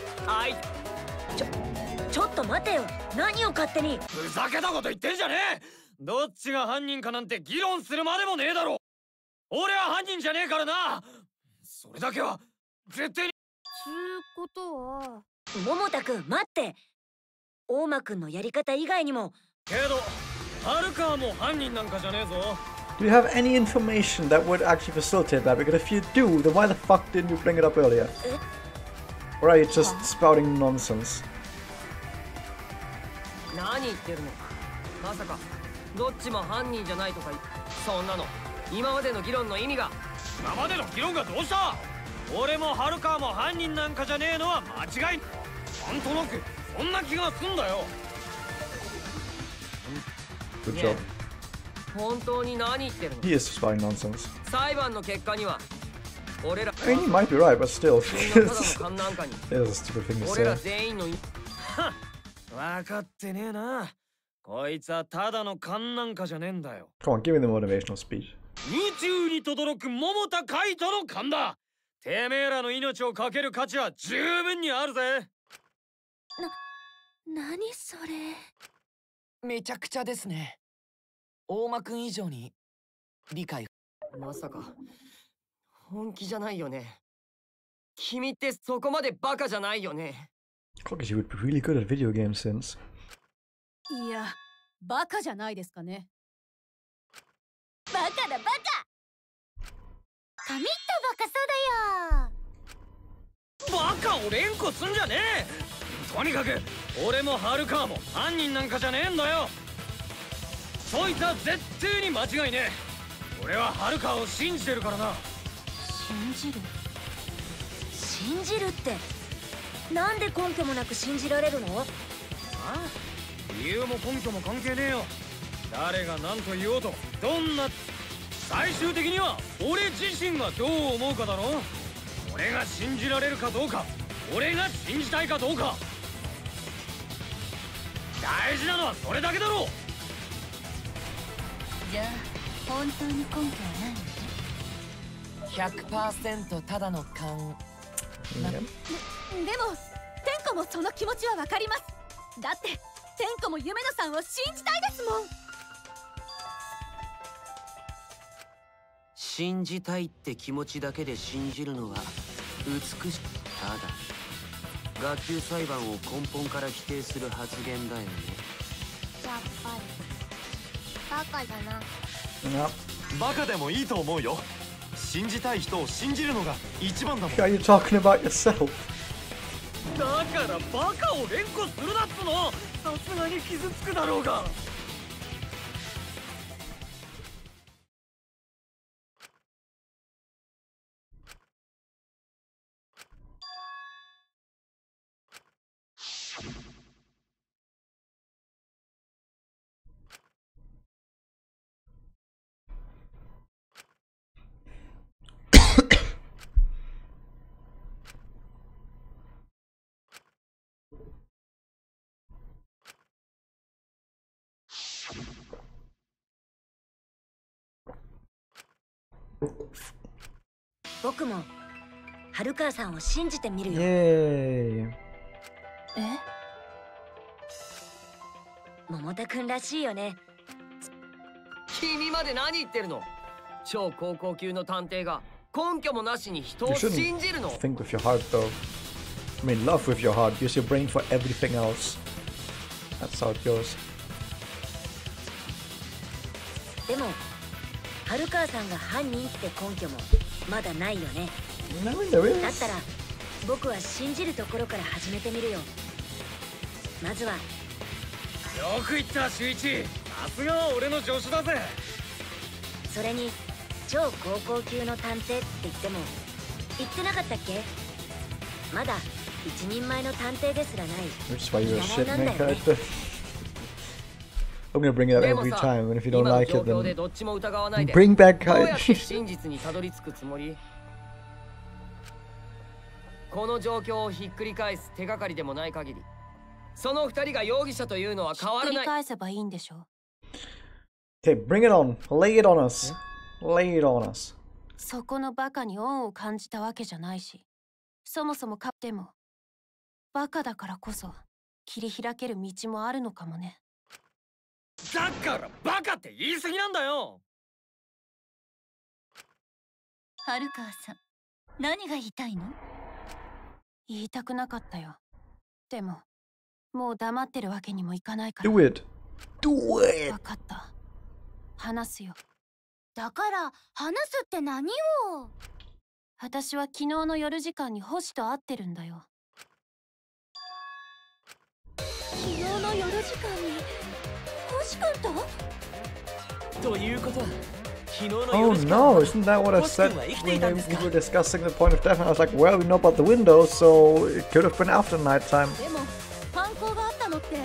ちょっと待てよ。何を勝手に。ふざけたこと言ってんじゃねえ。どっちが犯人かなんて議論するまでもねえだろ。俺は犯人じゃねえからな。それだけは絶対に。つうことは桃太くん待って。大間くんのやり方以外にも。けど遥かも犯人なんかじゃねえぞ。Do you have any information that would actually facilitate that? Because if you do, then why the fuck didn't you bring it up earlier? Or are you just spouting nonsense? 何言ってるの？まさかどっちも犯人じゃないとかそんなの今までの議論の意味が。今までの議論がどうした？俺も遥かも犯人なんかじゃねえのは間違い。なんとなくそんな気がすんだよ。Good job. 本当に何言ってるの？ He is spouting nonsense. 裁判の結果には俺ら I mean, he might be right, but still. みんなただの勘なんかに It is a stupid thing to 俺ら say. 全員の分かってねえな。こいつはただの勘なんかじゃねえんだよ。 Come on, give me the motivational speech. 宇宙に轟く桃田海斗の勘だ。てめえらの命をかける価値は十分にあるぜ。何それ？めちゃくちゃですね。大間くん以上に理解。まさか本気じゃないよね。君ってそこまでバカじゃないよね。Clockers, you would be really good at video games since. いや、バカじゃないですかね。バカだバカ。神ったバカそうだよ。バカを連呼すんじゃねえ。とにかく俺も遥かも犯人なんかじゃねえんだよ。そいつは絶対に間違いねえ。俺は遥かを信じてるからな。信じる？信じるって。なんで根拠もなく信じられるの？ああ、理由も根拠も関係ねえよ。誰が何と言おうとどんな最終的には俺自身がどう思うかだろ。俺が信じられるかどうか、俺が信じたいかどうか。大事なのはそれだけだろう。じゃあ本当に根拠はないの？ 100% ただの勘。でも天子もその気持ちはわかります。だって天子も夢野さんを信じたいですもん。信じたいって気持ちだけで信じるのは美しい。ただ学級裁判を根本から否定する発言だよね。やっぱりバカだな。バカでもいいと思うよ。信じたい人を信じるのが一番だもん。Are you talking about yourself? だからバカを連呼するなっつの。さすがに傷つくだろうが。僕も春川さんを信じてみるよ。桃田くんらしいよね。君まで何言ってるの。超高校級の探偵が根拠もなしに人を信じるの。 Think with your heart though. I mean, love with your heart. Use your brain for everything else. That's how it goes. でも春川さんが犯人って根拠もまだないよね。だったら僕は信じるところから始めてみるよ。まずは。よく言った秀一。さすがは俺の助手だぜ。それに超高校級の探偵って言っても言ってなかったっけ。まだ一人前の探偵ですらない。Which is why you're a shit main character. I'm gonna bring it up every time, and if you don't like it, then bring back Kai. 真実にたどり着くつもり。この状況をひっくり返す手がかりでもない限り、その二人が容疑者というのは変わらない。ひっくり返せばいいんでしょ。Okay, bring it on. Lay it on us. Lay it on us. そこのバカに恩を感じたわけじゃないし、そもそも勝ってもバカだからこそ切り開ける道もあるのかもね。だからバカって言い過ぎなんだよ。春川さん、何が言いたいの？言いたくなかったよ。でももう黙ってるわけにもいかないから。Do it. Do it. 分かった。話すよ。だから話すって何を。私は昨日の夜時間に星と会ってるんだよ。昨日の夜時間に星君と？ということは昨日の Oh 夜時間。 no, isn't that what I said when we were discussing the point of death? And I was like, well, we know about the window, so it could have been after nighttime. でも犯行があったのって。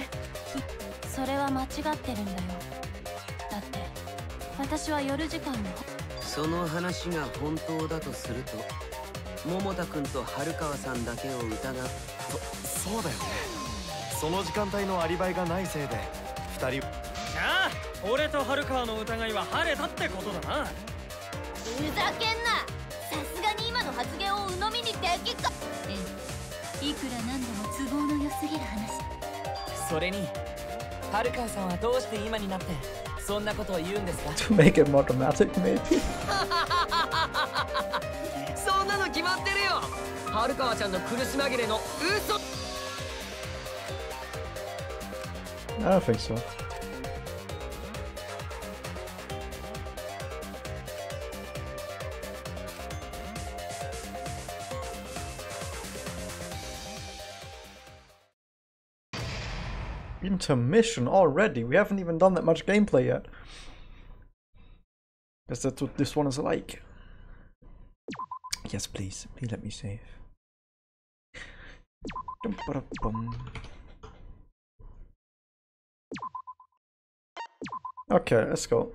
それは間違ってるんだよ。だって私は夜時間の。その話が本当だとすると桃田君と春川さんだけを疑う。そうだよね。その時間帯のアリバイがないせいで2人。じゃあ俺と春川の疑いは晴れたってことだな。ふざけんな。さすがに今の発言を鵜呑みにできっか。いくらなんでも都合の良すぎる話。それに春川さんはどうして今になってそんなことを言うんですか？ To make it more dramatic, maybe. そんなの決まってるよ。春川ちゃんの苦し紛れの嘘。I don't think so. Intermission already? We haven't even done that much gameplay yet. Guess that's what this one is like. Yes, please. Please let me save. Okay, let's go.